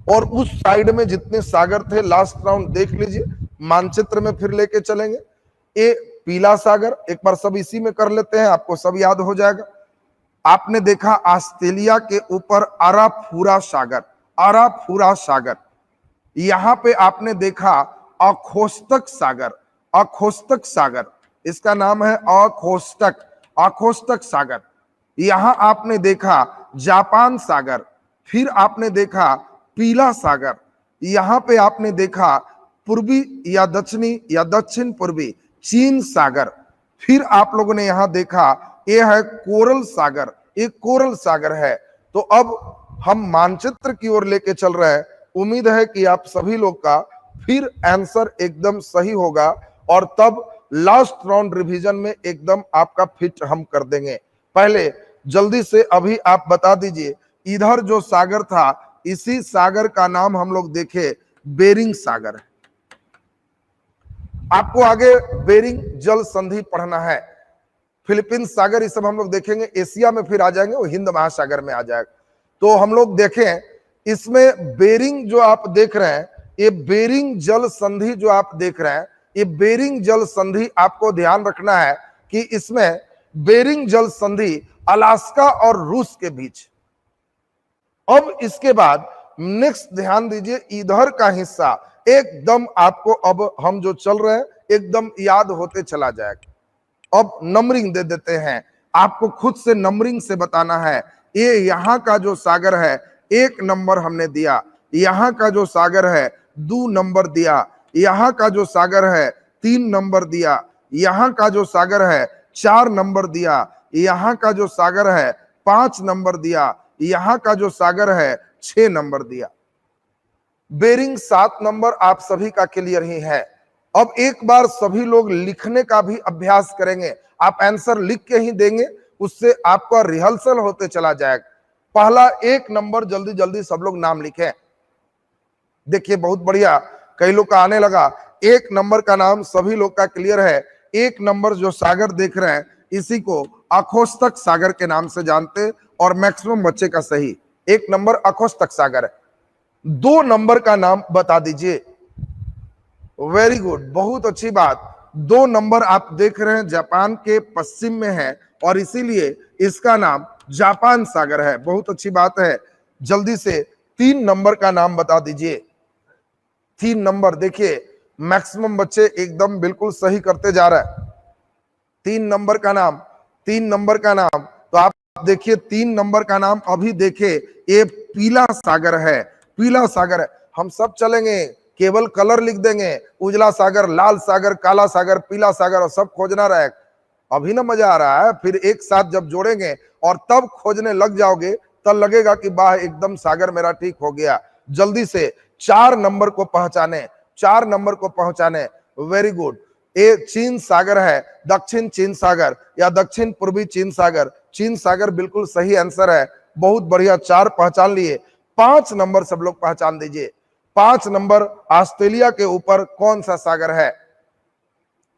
और उस साइड में जितने सागर थे लास्ट राउंड देख लीजिए, मानचित्र में फिर लेके चलेंगे। ये पीला सागर, एक बार सब इसी में कर लेते हैं, आपको सब याद हो जाएगा। आपने देखा ऑस्ट्रेलिया के ऊपर अराफुरा सागर, अराफुरा सागर। यहां पे आपने देखा अखोस्तक सागर, अखोस्तक सागर, इसका नाम है अखोस्तक, अखोस्तक सागर। यहां आपने देखा जापान सागर, फिर आपने देखा पीला सागर, यहां पे आपने देखा पूर्वी या दक्षिणी या दक्षिण पूर्वी चीन सागर, फिर आप लोगों ने यहां देखा ये है कोरल सागर, एक कोरल सागर है। तो अब हम मानचित्र की ओर लेके चल रहे हैं। उम्मीद है कि आप सभी लोग का फिर आंसर एकदम सही होगा और तब लास्ट राउंड रिवीजन में एकदम आपका फिट हम कर देंगे। पहले जल्दी से अभी आप बता दीजिए, इधर जो सागर था इसी सागर का नाम हम लोग देखे बेरिंग सागर है। आपको आगे बेरिंग जल संधि पढ़ना है, फिलीपींस सागर ये सब हम लोग देखेंगे, एशिया में फिर आ जाएंगे, वो हिंद महासागर में आ जाएगा। तो हम लोग देखें इसमें बेरिंग जो आप देख रहे हैं, ये बेरिंग जल संधि जो आप देख रहे हैं, ये बेरिंग जल संधि आपको ध्यान रखना है कि इसमें बेरिंग जल संधि अलास्का और रूस के बीच। अब इसके बाद नेक्स्ट ध्यान दीजिए, इधर का हिस्सा एकदम आपको अब हम जो चल रहे हैं एकदम याद होते चला जाएगा। अब नंबरिंग दे देते हैं, आपको खुद से नंबरिंग से बताना है। ये यहाँ का जो सागर है 1 नंबर हमने दिया, यहाँ का जो सागर है 2 नंबर दिया, यहाँ का जो सागर है 3 नंबर दिया, यहाँ का जो सागर है 4 नंबर दिया, यहाँ का जो सागर है 5 नंबर दिया, यहाँ का जो सागर है 6 नंबर दिया। बेरिंग 7 नंबर आप सभी का क्लियर ही है। अब एक बार सभी लोग लिखने का भी अभ्यास करेंगे, आप आंसर लिख के ही देंगे, उससे आपका रिहर्सल होते चला जाएगा। पहला 1 नंबर जल्दी जल्दी सब लोग नाम लिखें। देखिए बहुत बढ़िया, कई लोग का आने लगा। 1 नंबर का नाम सभी लोग का क्लियर है। 1 नंबर जो सागर देख रहे हैं इसी को अखोस्तक सागर के नाम से जानते और मैक्सिमम बच्चे का सही 1 नंबर अखोस्तक सागर है। 2 नंबर का नाम बता दीजिए। वेरी गुड, बहुत अच्छी बात। 2 नंबर आप देख रहे हैं जापान के पश्चिम में है और इसीलिए इसका नाम जापान सागर है, बहुत अच्छी बात है। जल्दी से 3 नंबर का नाम बता दीजिए। 3 नंबर देखिए मैक्सिमम बच्चे एकदम बिल्कुल सही करते जा रहे हैं। 3 नंबर का नाम, 3 नंबर का नाम, तो आप देखिए 3 नंबर का नाम अभी देखे, ये पीला सागर है, पीला सागर है। हम सब चलेंगे, केवल कलर लिख देंगे, उजला सागर, लाल सागर, काला सागर, पीला सागर और सब खोजना रहे। अभी ना मजा आ रहा है, फिर एक साथ जब जोड़ेंगे और तब खोजने लग जाओगे तब लगेगा कि वाह एकदम सागर मेरा ठीक हो गया। जल्दी से 4 नंबर को पहचाने, 4 नंबर को पहुंचाने। Very good. ये चीन सागर है, दक्षिण चीन सागर या दक्षिण पूर्वी चीन सागर। चीन सागर बिल्कुल सही आंसर है, बहुत बढ़िया, 4 पहचान लिए। 5 नंबर सब लोग पहचान दीजिए। 5 नंबर ऑस्ट्रेलिया के ऊपर कौन सा सागर है?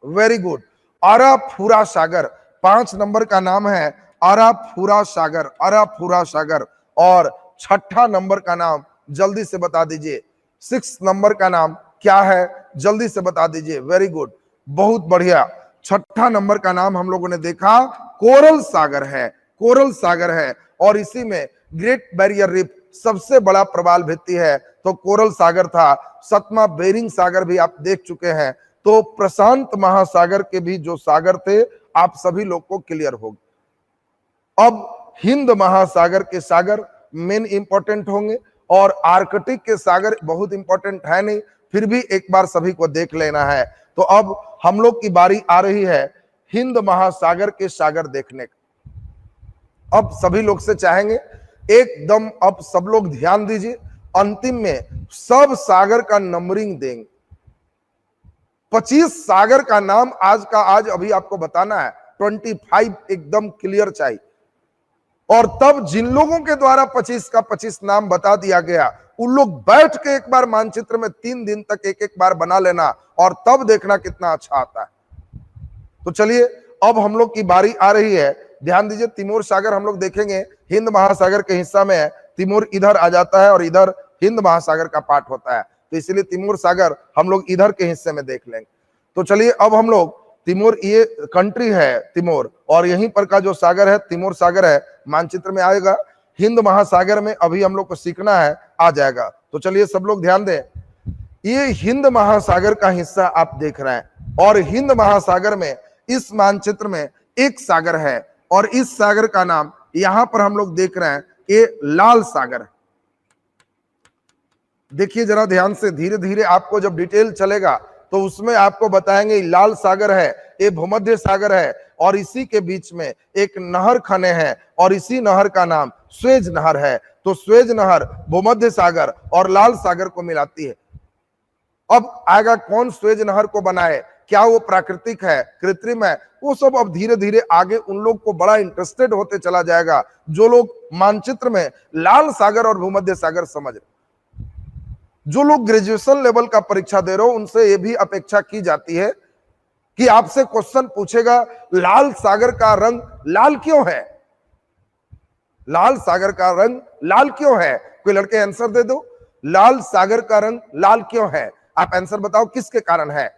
वेरी गुड, अराफुरा सागर। 5 नंबर का नाम है अराफुरा सागर, अराफुरा सागर। और 6ठा नंबर का नाम जल्दी से बता दीजिए। 6 नंबर का नाम क्या है, जल्दी से बता दीजिए। वेरी गुड, बहुत बढ़िया। 6ठा नंबर का नाम हम लोगों ने देखा कोरल सागर है, कोरल सागर है। और इसी में ग्रेट बैरियर रीफ सबसे बड़ा प्रवाल भित्ति है, तो कोरल सागर था। 7वां बेरिंग सागर भी आप देख चुके हैं। तो प्रशांत महासागर के भी जो सागर थे आप सभी लोग को क्लियर हो गए। अब हिंद महासागर के सागर मेन इंपॉर्टेंट होंगे और आर्कटिक के सागर बहुत इंपॉर्टेंट है नहीं, फिर भी एक बार सभी को देख लेना है। तो अब हम लोग की बारी आ रही है हिंद महासागर के सागर देखने का। अब सभी लोग से चाहेंगे एकदम, अब सब लोग ध्यान दीजिए, अंतिम में सब सागर का नंबरिंग देंगे। 25 सागर का नाम आज का आज अभी आपको बताना है, 25 एकदम क्लियर चाहिए। और तब जिन लोगों के द्वारा 25 का 25 नाम बता दिया गया, उन लोग बैठ के एक बार मानचित्र में 3 दिन तक एक एक बार बना लेना और तब देखना कितना अच्छा आता है। तो चलिए अब हम लोग की बारी आ रही है। ध्यान दीजिए, तिमोर सागर हम लोग देखेंगे, हिंद महासागर के हिस्सा में है। तिमोर इधर आ जाता है और इधर हिंद महासागर का पार्ट होता है, तो इसलिए तिमोर सागर हम लोग इधर के हिस्से में देख लेंगे। तो चलिए अब हम लोग तिमोर, ये कंट्री है तिमोर, और यहीं पर का जो सागर है तिमोर सागर है, मानचित्र में आएगा। हिंद महासागर में अभी हम लोग को सीखना है, आ जाएगा। तो चलिए सब लोग ध्यान दें, ये हिंद महासागर का हिस्सा आप देख रहे हैं और हिंद महासागर में इस मानचित्र में एक सागर है और इस सागर का नाम यहां पर हम लोग देख रहे हैं ये लाल सागर है। देखिए जरा ध्यान से, धीरे धीरे आपको जब डिटेल चलेगा तो उसमें आपको बताएंगे लाल सागर है, ये भूमध्य सागर है और इसी के बीच में एक नहर खने हैं और इसी नहर का नाम स्वेज नहर है। तो स्वेज नहर भूमध्य सागर और लाल सागर को मिलाती है। अब आएगा कौन स्वेज नहर को बनाए, क्या वो प्राकृतिक है, कृत्रिम है, वो सब अब धीरे धीरे आगे उन लोग को बड़ा इंटरेस्टेड होते चला जाएगा जो लोग मानचित्र में लाल सागर और भूमध्य सागर समझ रहे। जो लोग ग्रेजुएशन लेवल का परीक्षा दे रहे हो उनसे ये भी अपेक्षा की जाती है कि आपसे क्वेश्चन पूछेगा लाल सागर का रंग लाल क्यों है, लाल सागर का रंग लाल क्यों है। कोई लड़के आंसर दे दो, लाल सागर का रंग लाल क्यों है, आप आंसर बताओ किसके कारण है।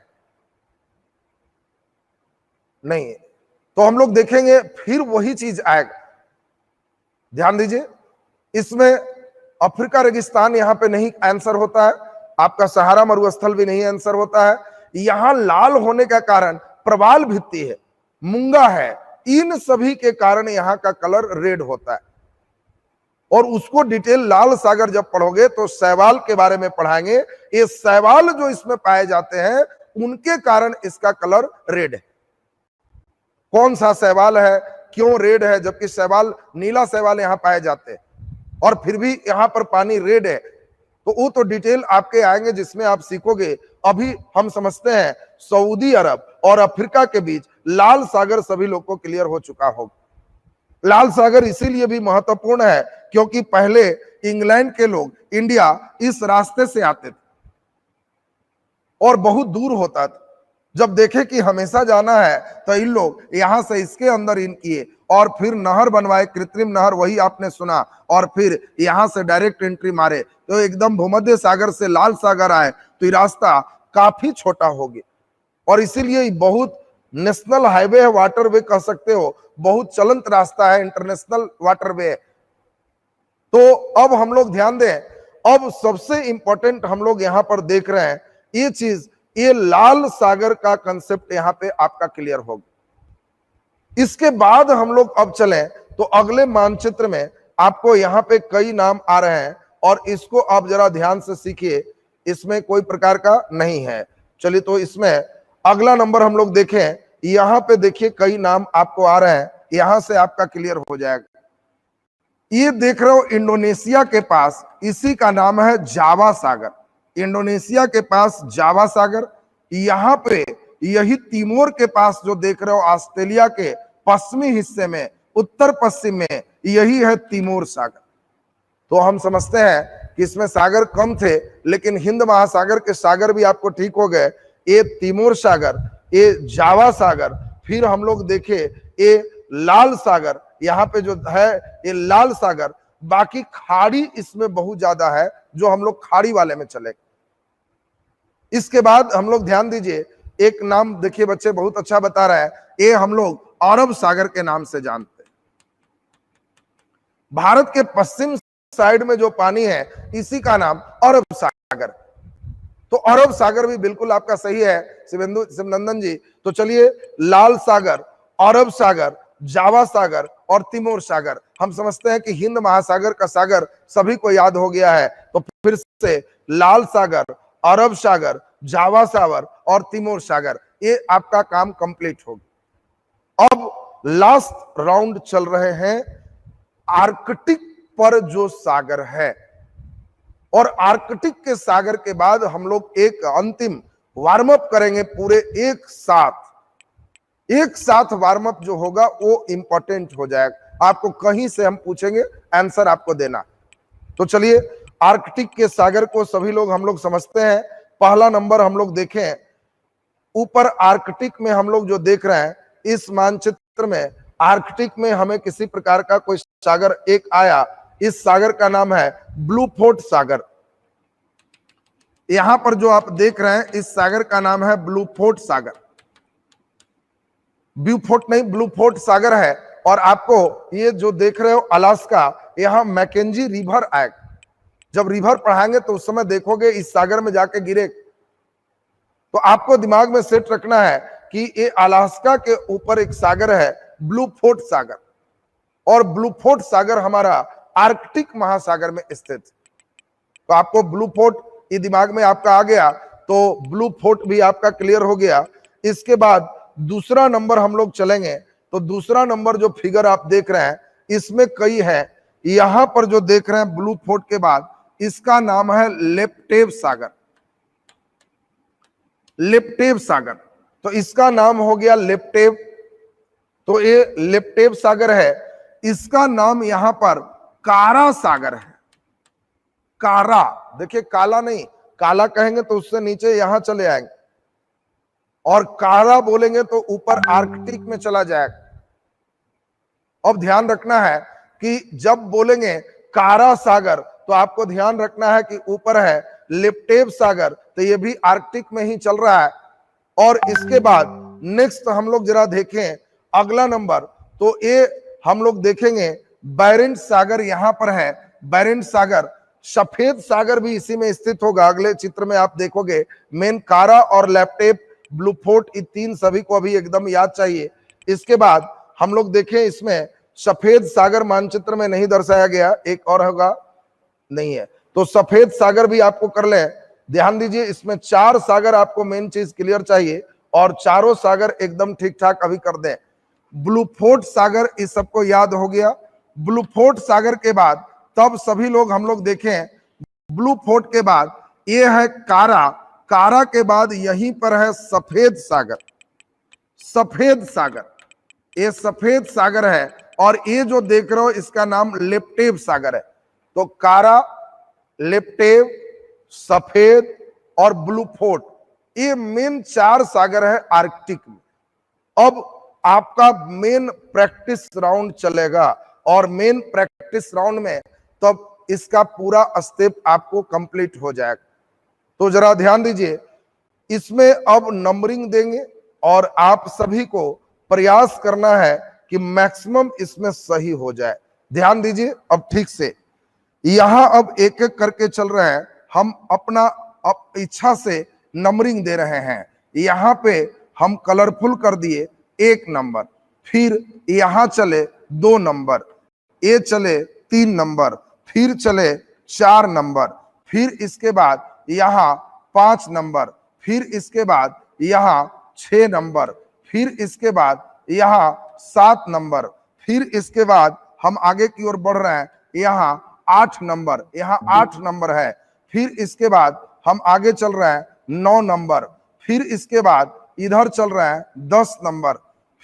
नहीं, तो हम लोग देखेंगे फिर वही चीज आएगा। ध्यान दीजिए, इसमें अफ्रीका रेगिस्तान यहां पे नहीं आंसर होता है, आपका सहारा मरुस्थल भी नहीं आंसर होता है। यहां लाल होने का कारण प्रवाल भित्ति है, मूंगा है, इन सभी के कारण यहां का कलर रेड होता है। और उसको डिटेल लाल सागर जब पढ़ोगे तो शैवाल के बारे में पढ़ाएंगे। ये शैवाल जो इसमें पाए जाते हैं उनके कारण इसका कलर रेड है। कौन सा शैवाल है, क्यों रेड है, जबकि शैवाल नीला शैवाल यहां पाए जाते हैं और फिर भी यहां पर पानी रेड है। तो वो तो डिटेल आपके आएंगे जिसमें आप सीखोगे। अभी हम समझते हैं सऊदी अरब और अफ्रीका के बीच लाल सागर सभी लोग को क्लियर हो चुका होगा। लाल सागर इसीलिए भी महत्वपूर्ण है क्योंकि पहले इंग्लैंड के लोग इंडिया इस रास्ते से आते थे और बहुत दूर होता था। जब देखे कि हमेशा जाना है तो इन लोग यहां से इसके अंदर इन किए और फिर नहर बनवाए, कृत्रिम नहर, वही आपने सुना, और फिर यहां से डायरेक्ट एंट्री मारे तो एकदम भूमध्य सागर से लाल सागर आए तो ये रास्ता काफी छोटा हो गया। और इसीलिए बहुत नेशनल हाईवे है, वाटरवे कह सकते हो, बहुत चलंत रास्ता है, इंटरनेशनल वाटरवे। तो अब हम लोग ध्यान दें, अब सबसे इंपॉर्टेंट हम लोग यहां पर देख रहे हैं ये चीज, ये लाल सागर का कंसेप्ट यहां पे आपका क्लियर होगा। इसके बाद हम लोग अब चलें तो अगले मानचित्र में आपको यहां पे कई नाम आ रहे हैं और इसको आप जरा ध्यान से सीखिए, इसमें कोई प्रकार का नहीं है। चलिए तो इसमें अगला नंबर हम लोग देखें, यहां पे देखिए कई नाम आपको आ रहे हैं, यहां से आपका क्लियर हो जाएगा। ये देख रहे हो इंडोनेशिया के पास, इसी का नाम है जावा सागर। इंडोनेशिया के पास जावा सागर, यहां पे यही तिमोर के पास जो देख रहे हो ऑस्ट्रेलिया के पश्चिमी हिस्से में उत्तर पश्चिम में यही है तिमोर सागर। तो हम समझते हैं कि इसमें सागर कम थे, लेकिन हिंद महासागर के सागर भी आपको ठीक हो गए। ये तिमोर सागर, ये जावा सागर, फिर हम लोग देखे ये लाल सागर, यहाँ पे जो है ये लाल सागर। बाकी खाड़ी इसमें बहुत ज्यादा है, जो हम लोग खाड़ी वाले में चले। इसके बाद हम लोग ध्यान दीजिए, एक नाम देखिए बच्चे बहुत अच्छा बता रहा है, ये हम लोग अरब सागर के नाम से जानते हैं। भारत के पश्चिम साइड में जो पानी है इसी का नाम अरब सागर। तो अरब सागर भी बिल्कुल आपका सही है शिवनंदन जी। तो चलिए, लाल सागर, अरब सागर, जावा सागर और तिमोर सागर, हम समझते हैं कि हिंद महासागर का सागर सभी को याद हो गया है। तो फिर से लाल सागर, अरब सागर, जावा सागर और तिमोर सागर, ये आपका काम कंप्लीट हो गया। अब लास्ट राउंड चल रहे हैं आर्कटिक पर जो सागर है, और आर्कटिक के सागर के बाद हम लोग एक अंतिम वार्म अप करेंगे पूरे एक साथ वार्म अप जो होगा वो इंपॉर्टेंट हो जाएगा। आपको कहीं से हम पूछेंगे, आंसर आपको देना। तो चलिए, आर्कटिक के सागर को सभी लोग हम लोग समझते हैं। पहला नंबर हम लोग देखें, ऊपर आर्कटिक में हम लोग जो देख रहे हैं इस मानचित्र में, आर्कटिक में हमें किसी प्रकार का कोई सागर एक आया। इस सागर का नाम है ब्लू फोर्ट सागर। यहां पर जो आप देख रहे हैं इस सागर का नाम है ब्लू फोर्ट सागर। ब्लू फोर्ट नहीं, ब्लू फोर्ट सागर है। और आपको ये जो देख रहे हो अलास्का, यहां मैकेंजी रिवर आएगा। जब रिवर पढ़ाएंगे तो उस समय देखोगे इस सागर में जाके गिरे। तो आपको दिमाग में सेट रखना है कि ये अलास्का के ऊपर एक सागर है ब्लू फोर्ट सागर, और ब्लू फोर्ट सागर हमारा आर्कटिक महासागर में स्थित। तो आपको ब्लू फोर्ट ये दिमाग में आपका आ गया, तो ब्लू फोर्ट भी आपका क्लियर हो गया। इसके बाद दूसरा नंबर हम लोग चलेंगे। तो दूसरा नंबर जो फिगर आप देख रहे हैं इसमें कई है। यहां पर जो देख रहे हैं ब्लू फोर्ट के बाद, इसका नाम है लेप्टेव सागर। लेप्टेव सागर, तो इसका नाम हो गया लेप्टेव। तो ये लेप्टेव सागर है। इसका नाम यहां पर कारा सागर है। कारा, देखिए काला नहीं, काला कहेंगे तो उससे नीचे यहां चले आएंगे, और कारा बोलेंगे तो ऊपर आर्कटिक में चला जाएगा। अब ध्यान रखना है कि जब बोलेंगे कारा सागर तो आपको ध्यान रखना है कि ऊपर है लेप्टेव सागर, तो ये भी आर्कटिक में ही चल रहा है। और इसके बाद नेक्स्ट हम लोग जरा देखें अगला नंबर, तो ये हम लोग देखेंगे बैरेंट सागर यहां पर है। बैरेंट सागर, सफेद सागर भी इसी में स्थित होगा। अगले चित्र में आप देखोगे मेन कारा और लेप्टेव, ब्लू फोर्ट, ये तीन सभी को अभी एकदम याद चाहिए। इसके बाद हम लोग देखें इसमें सफेद सागर मानचित्र में नहीं दर्शाया गया, एक और होगा, नहीं है। तो सफेद सागर भी आपको कर ले। ध्यान दीजिए, इसमें 4 सागर आपको मेन चीज क्लियर चाहिए, और चारों सागर एकदम ठीक ठाक अभी कर दें। ब्लू फोर्ट सागर इस सबको याद हो गया। ब्लू फोर्ट सागर के बाद तब सभी लोग हम लोग देखें, ब्लू फोर्ट के बाद ये है कारा। कारा के बाद यहीं पर है सफेद सागर। सफेद सागर, ये सफेद सागर है। और ये जो देख रहे हो इसका नाम लेप्टेव सागर है। तो कारा, लेप्टेव, सफेद और ब्लू फोर्ट, ये मेन 4 सागर है आर्कटिक में। अब आपका मेन प्रैक्टिस राउंड चलेगा, और मेन प्रैक्टिस राउंड में तब इसका पूरा स्टेप आपको कंप्लीट हो जाएगा। तो जरा ध्यान दीजिए, इसमें अब नंबरिंग देंगे, और आप सभी को प्रयास करना है कि मैक्सिमम इसमें सही हो जाए। ध्यान दीजिए अब ठीक से, यहां अब एक एक करके चल रहे हैं। हम अपना इच्छा से नंबरिंग दे रहे हैं। यहां पे हम कलरफुल कर दिए 1 नंबर, फिर यहां चले 2 नंबर, ये चले 3 नंबर, फिर चले 4 नंबर, फिर इसके बाद यहां 5 नंबर, फिर इसके बाद यहां 6 नंबर, फिर इसके बाद यहां 7 नंबर, फिर इसके बाद हम आगे की ओर बढ़ रहे हैं, यहां 8 नंबर, यहां 8 नंबर है। फिर इसके बाद हम आगे चल रहे हैं 9 नंबर, फिर इसके बाद इधर चल रहा है 10 नंबर,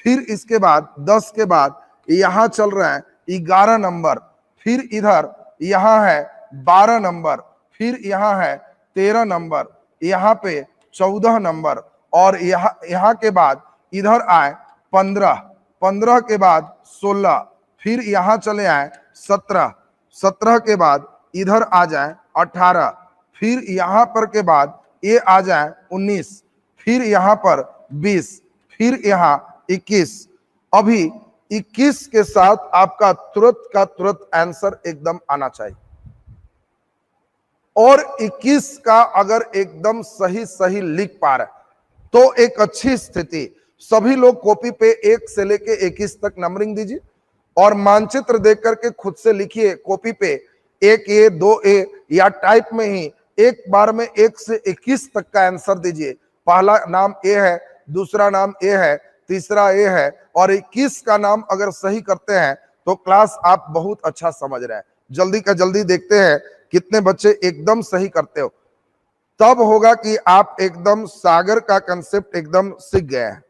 फिर इसके बाद 10 के बाद यहां चल रहा है 11 नंबर, फिर इधर यहां है 12 नंबर, फिर यहां है 13 नंबर, यहाँ पे 14 नंबर, और यहाँ के बाद इधर आए 15, 15 के बाद 16, फिर यहां चले आए 17, 17 के बाद इधर आ जाए 18, फिर यहां पर के बाद ये आ जाए 19, फिर यहां पर 20, फिर यहां 21। अभी 21 के साथ आपका तुरंत का तुरंत आंसर एकदम आना चाहिए, और 21 का अगर एकदम सही सही लिख पा रहे तो एक अच्छी स्थिति। सभी लोग कॉपी पे 1 से लेके 21 तक नंबरिंग दीजिए, और मानचित्र देख करके खुद से लिखिए कॉपी पे 1A 2A, या टाइप में ही एक बार में 1 से 21 तक का आंसर दीजिए। पहला नाम ए है, दूसरा नाम ए है, तीसरा ए है, और 21 का नाम अगर सही करते हैं तो क्लास आप बहुत अच्छा समझ रहे हैं। जल्दी का जल्दी देखते हैं कितने बच्चे एकदम सही करते हो, तब होगा कि आप एकदम सागर का कंसेप्ट एकदम सीख गए हैं।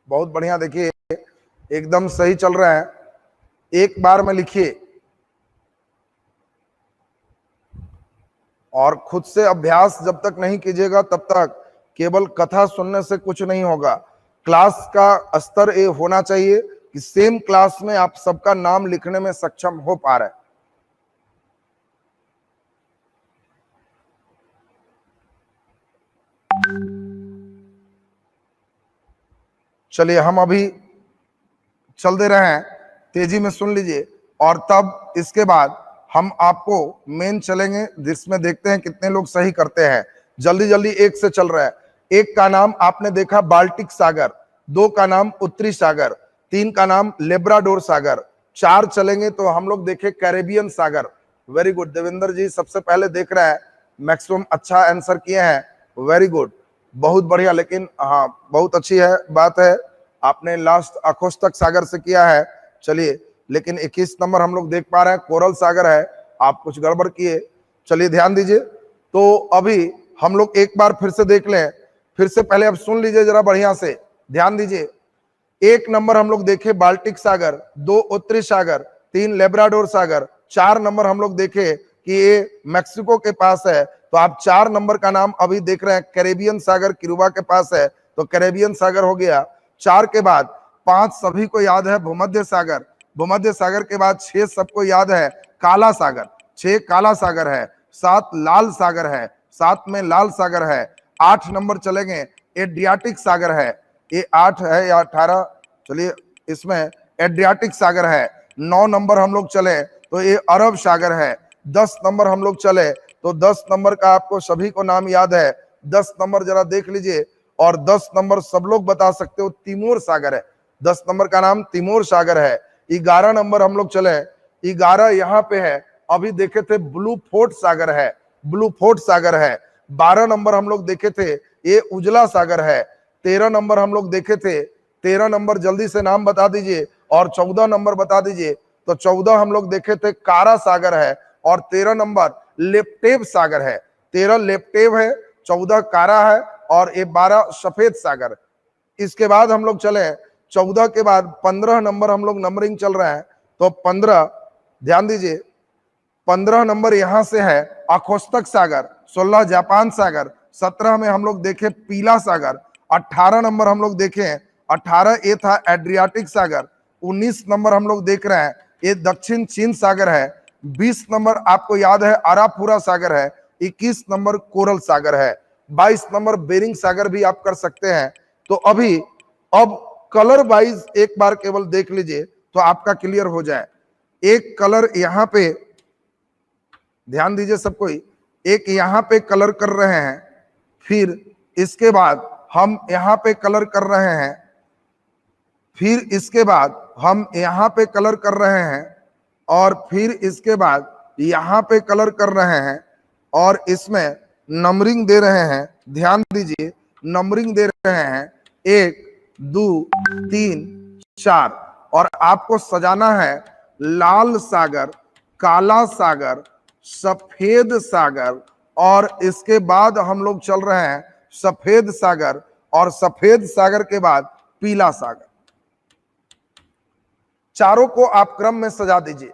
बहुत बढ़िया, देखिए एकदम सही चल रहा है। एक बार में लिखिए, और खुद से अभ्यास जब तक नहीं कीजिएगा तब तक केवल कथा सुनने से कुछ नहीं होगा। क्लास का स्तर ये होना चाहिए कि सेम क्लास में आप सबका नाम लिखने में सक्षम हो पा रहे। चलिए हम अभी चल दे रहे हैं, तेजी में सुन लीजिए, और तब इसके बाद हम आपको मेन चलेंगे जिसमें देखते हैं कितने लोग सही करते हैं। जल्दी जल्दी एक से चल रहा है। एक का नाम आपने देखा बाल्टिक सागर, 2 का नाम उत्तरी सागर, 3 का नाम लेब्राडोर सागर, 4 चलेंगे तो हम लोग देखे कैरेबियन सागर। वेरी गुड, देवेंद्र जी सबसे पहले देख रहे हैं, मैक्सिमम अच्छा आंसर किए हैं, वेरी गुड, बहुत बढ़िया। लेकिन हाँ, बहुत अच्छी है बात है, आपने लास्ट अखोष्टक सागर से किया है। चलिए, लेकिन 21 नंबर हम लोग देख पा रहे हैं कोरल सागर है, आप कुछ गड़बड़ किए। चलिए ध्यान दीजिए, तो अभी हम लोग एक बार फिर से देख लें, फिर से पहले अब सुन लीजिए जरा बढ़िया से, ध्यान दीजिए। 1 नंबर हम लोग देखे बाल्टिक सागर, 2 उत्तरी सागर, 3 लेब्राडोर सागर, 4 नंबर हम लोग देखे कि ये मैक्सिको के पास है, तो आप 4 नंबर का नाम अभी देख रहे हैं कैरेबियन सागर क्यूबा के पास है, तो कैरेबियन सागर हो गया। 4 के बाद 5 सभी को याद है भूमध्य सागर, भूमध्य सागर के बाद 6 सबको याद है काला सागर, 6 काला सागर है, 7 लाल सागर है, 7 में लाल सागर है। 8 नंबर चलेंगे एड्रियाटिक सागर है, ये 8 है या 18, चलिए इसमें एड्रियाटिक सागर है। 9 नंबर हम लोग चले तो ये अरब सागर है। 10 नंबर हम लोग चले तो 10 नंबर का आपको सभी को नाम याद है, 10 नंबर जरा देख लीजिए, और 10 नंबर सब लोग बता सकते हो तिमोर सागर है, 10 नंबर का नाम तिमोर सागर है। 11 नंबर हम लोग चले, 11 यहाँ पे है, अभी देखे थे ब्लू फोर्ट सागर है, ब्लू फोर्ट सागर है। 12 नंबर हम लोग देखे थे ये उजला सागर है। 13 नंबर हम लोग देखे थे, 13 नंबर जल्दी से नाम बता दीजिए, और 14 नंबर बता दीजिए। तो 14 हम लोग देखे थे कारा सागर है, और 13 नंबर लेप्टेव सागर है। 13 लेप्टेव है, 14 कारा है, और ये 12 सफेद सागर। इसके बाद हम लोग चले 14 के बाद 15 नंबर हम लोग नंबरिंग चल रहा है, तो 15 ध्यान दीजिए, 15 नंबर यहां से है अखोष्टक सागर, 16 जापान सागर, 17 में हम लोग देखे पीला सागर, 18 नंबर हम लोग देखे 18 ये था एड्रियाटिक सागर, 19 नंबर हम लोग देख रहे हैं ये दक्षिण चीन सागर है, 20 नंबर आपको याद है अरापुरा सागर है, 21 नंबर कोरल सागर है, 22 नंबर बेरिंग सागर भी आप कर सकते हैं। तो अभी अब कलर वाइज एक बार केवल देख लीजिए तो आपका क्लियर हो जाए। एक कलर यहां पे ध्यान दीजिए सब कोई, एक यहां पे कलर कर रहे हैं, फिर इसके बाद हम यहां पे कलर कर रहे हैं, फिर इसके बाद हम यहां पे कलर कर रहे हैं, और फिर इसके बाद यहां पे कलर कर रहे हैं, और इसमें नंबरिंग दे रहे हैं। ध्यान दीजिए नंबरिंग दे रहे हैं 1 2 3 4, और आपको सजाना है लाल सागर, काला सागर, सफेद सागर, और इसके बाद हम लोग चल रहे हैं सफेद सागर, और सफेद सागर के बाद पीला सागर। चारों को आप क्रम में सजा दीजिए।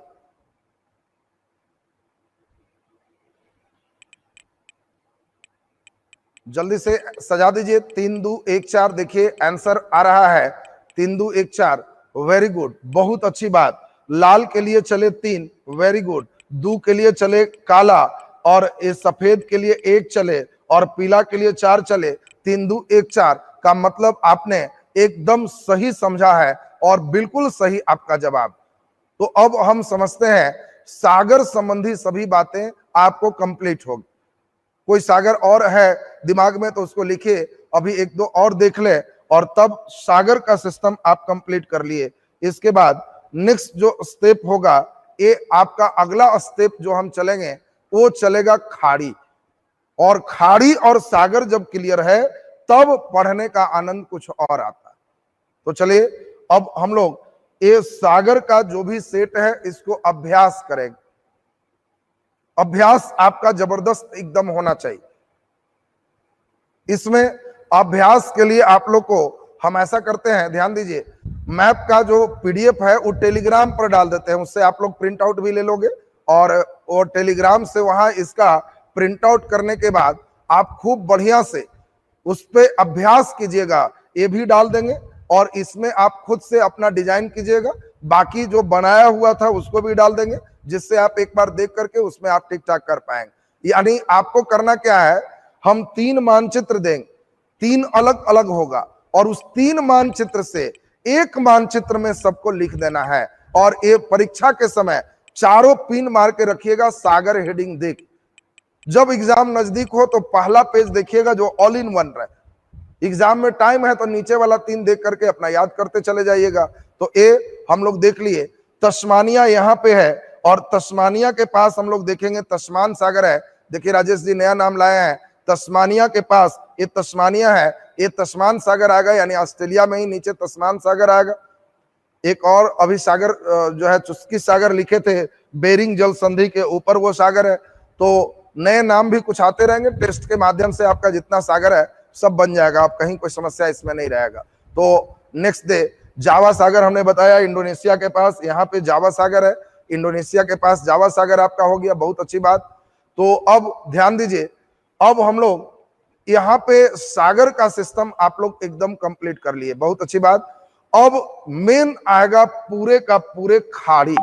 जल्दी से सजा दीजिए। 3 2 1 4, देखिए आंसर आ रहा है 3 2 1 4। वेरी गुड, बहुत अच्छी बात। लाल के लिए चले 3, वेरी गुड। दो के लिए चले काला, और इस सफेद के लिए 1 चले, और पीला के लिए 4 चले। 3 2 1 4 का मतलब आपने एकदम सही समझा है, और बिल्कुल सही आपका जवाब। तो अब हम समझते हैं सागर संबंधी सभी बातें आपको कंप्लीट होगी। कोई सागर और है दिमाग में तो उसको लिखिए, अभी 1 2 और देख ले, और तब सागर का सिस्टम आप कंप्लीट कर लिए। इसके बाद नेक्स्ट जो स्टेप होगा, ये आपका अगला स्टेप जो हम चलेंगे वो चलेगा खाड़ी, और खाड़ी और सागर जब क्लियर है तब पढ़ने का आनंद कुछ और आता है। तो चलिए अब हम लोग ये सागर का जो भी सेट है इसको अभ्यास करेंगे। अभ्यास आपका जबरदस्त एकदम होना चाहिए। इसमें अभ्यास के लिए आप लोग को हम ऐसा करते हैं, ध्यान दीजिए, मैप का जो पीडीएफ है वो टेलीग्राम पर डाल देते हैं, उससे आप लोग प्रिंट आउट भी ले लोगे, और वो टेलीग्राम से वहां इसका प्रिंट आउट करने के बाद आप खूब बढ़िया से उस पे अभ्यास कीजिएगा। ये भी डाल देंगे, और इसमें आप खुद से अपना डिजाइन कीजिएगा। बाकी जो बनाया हुआ था उसको भी डाल देंगे, जिससे आप एक बार देख करके उसमें आप ठीक ठाक कर पाएंगे। यानी आपको करना क्या है, हम 3 मानचित्र देंगे, 3 अलग अलग होगा, और उस 3 मानचित्र से एक मानचित्र में सबको लिख देना है। और ये परीक्षा के समय चारों पिन मार के रखिएगा, सागर हेडिंग देख। जब एग्जाम नजदीक हो तो पहला पेज देखिएगा जो ऑल इन वन रहे। एग्जाम में टाइम है तो नीचे वाला 3 देख करके अपना याद करते चले जाइएगा। तो ये हम लोग देख लिए। तस्मानिया यहाँ पे है, और तस्मानिया के पास हम लोग देखेंगे तस्मान सागर है। देखिए राजेश जी नया नाम लाए हैं, तस्मानिया के पास ये तस्मानिया है, ये तस्मान सागर आएगा, यानी ऑस्ट्रेलिया में ही नीचे तस्मान सागर आएगा। एक और अभी सागर जो है चुस्की सागर लिखे थे, बेरिंग जल संधि के ऊपर वो सागर है। तो नए नाम भी कुछ आते रहेंगे, टेस्ट के माध्यम से आपका जितना सागर है सब बन जाएगा, आप कहीं कोई समस्या इसमें नहीं रहेगा। तो नेक्स्ट डे जावा सागर हमने बताया इंडोनेशिया के पास, यहाँ पे जावा सागर है, इंडोनेशिया के पास जावा सागर आपका हो गया, बहुत अच्छी बात। तो अब ध्यान दीजिए, अब हम लोग यहाँ पे सागर का सिस्टम आप लोग एकदम कंप्लीट कर लिए, बहुत अच्छी बात। अब मेन आएगा पूरे का पूरे खाड़ी,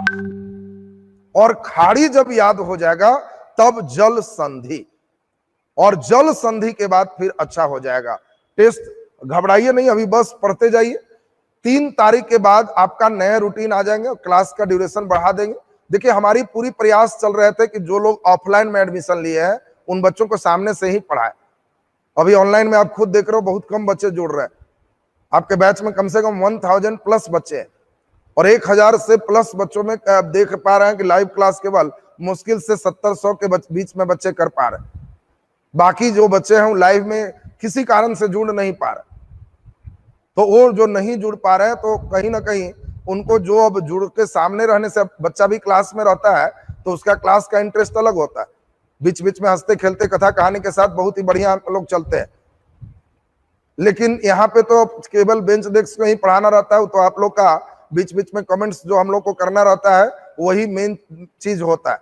और खाड़ी जब याद हो जाएगा तब जल संधि, और जल संधि के बाद फिर अच्छा हो जाएगा टेस्ट। घबराइए नहीं, अभी बस पढ़ते जाइए। 3 तारीख के बाद आपका नया रूटीन आ जाएंगे, क्लास का ड्यूरेशन बढ़ा देंगे। देखिए हमारी पूरी प्रयास चल रहे थे कि जो लोग ऑफलाइन में एडमिशन लिए हैं उन बच्चों को सामने से ही पढ़ाए। अभी ऑनलाइन में आप खुद देख रहे हो बहुत कम बच्चे जुड़ रहे हैं। आपके बैच में कम से कम 1000 प्लस बच्चे हैं, और 1000 से प्लस बच्चों में देख पा रहे हैं कि लाइव क्लास केवल मुश्किल से 70-100 के बीच में बच्चे कर पा रहे हैं। बाकी जो बच्चे हैं लाइव में किसी कारण से जुड़ नहीं पा रहे। तो वो जो नहीं जुड़ पा रहे हैं तो कहीं ना कहीं उनको जो अब जुड़ के सामने रहने से बच्चा भी क्लास में रहता है तो उसका क्लास का इंटरेस्ट अलग होता है। बीच बीच में हंसते खेलते कथा कहानी के साथ बहुत ही बढ़िया लोग चलते हैं। लेकिन यहाँ पे तो केवल बेंच डेस्क में ही पढ़ाना रहता है, तो आप लोग का बीच बीच में कमेंट्स जो हम लोग को करना रहता है वही मेन चीज होता है।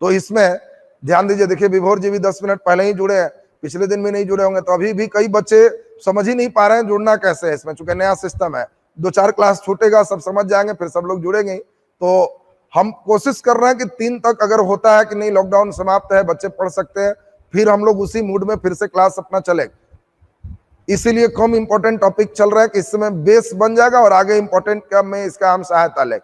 तो इसमें ध्यान दीजिए। देखिए विभोर जी भी 10 मिनट पहले ही जुड़े हैं, पिछले दिन भी नहीं जुड़े होंगे, तो अभी भी कई बच्चे समझ ही नहीं पा रहे हैं जुड़ना कैसे है इसमें, चूंकि नया सिस्टम है। 2-4 क्लास छूटेगा, सब समझ जाएंगे, फिर सब लोग जुड़ेंगे। तो हम कोशिश कर रहे हैं कि 3 तक अगर होता है कि नहीं लॉकडाउन समाप्त है, बच्चे पढ़ सकते हैं, फिर हम लोग उसी मूड में फिर से क्लास अपना चले। इसीलिए कम इंपॉर्टेंट टॉपिक चल रहा है कि इसमें बेस बन जाएगा और आगे इंपॉर्टेंट का में इसका हम सहायता ले।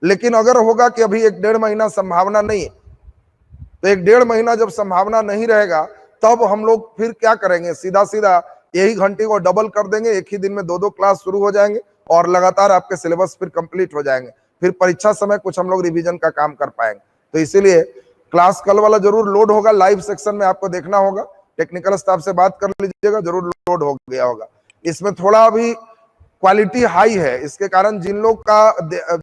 लेकिन अगर होगा कि अभी 1-1.5 महीना संभावना नहीं, तो 1-1.5 महीना जब संभावना नहीं रहेगा तब हम लोग फिर क्या करेंगे, सीधा सीधा यही घंटे को डबल कर देंगे, एक ही दिन में 2-2 क्लास शुरू हो जाएंगे और लगातार आपके सिलेबस फिर कंप्लीट हो जाएंगे। फिर परीक्षा समय कुछ हम लोग रिवीजन का काम कर पाएंगे। तो इसीलिए क्लास कल वाला जरूर लोड होगा, लाइव सेक्शन में आपको देखना होगा, टेक्निकल स्टाफ से बात कर लीजिएगा, जरूर लोड हो गया होगा। इसमें थोड़ा अभी क्वालिटी हाई है, इसके कारण जिन लोग का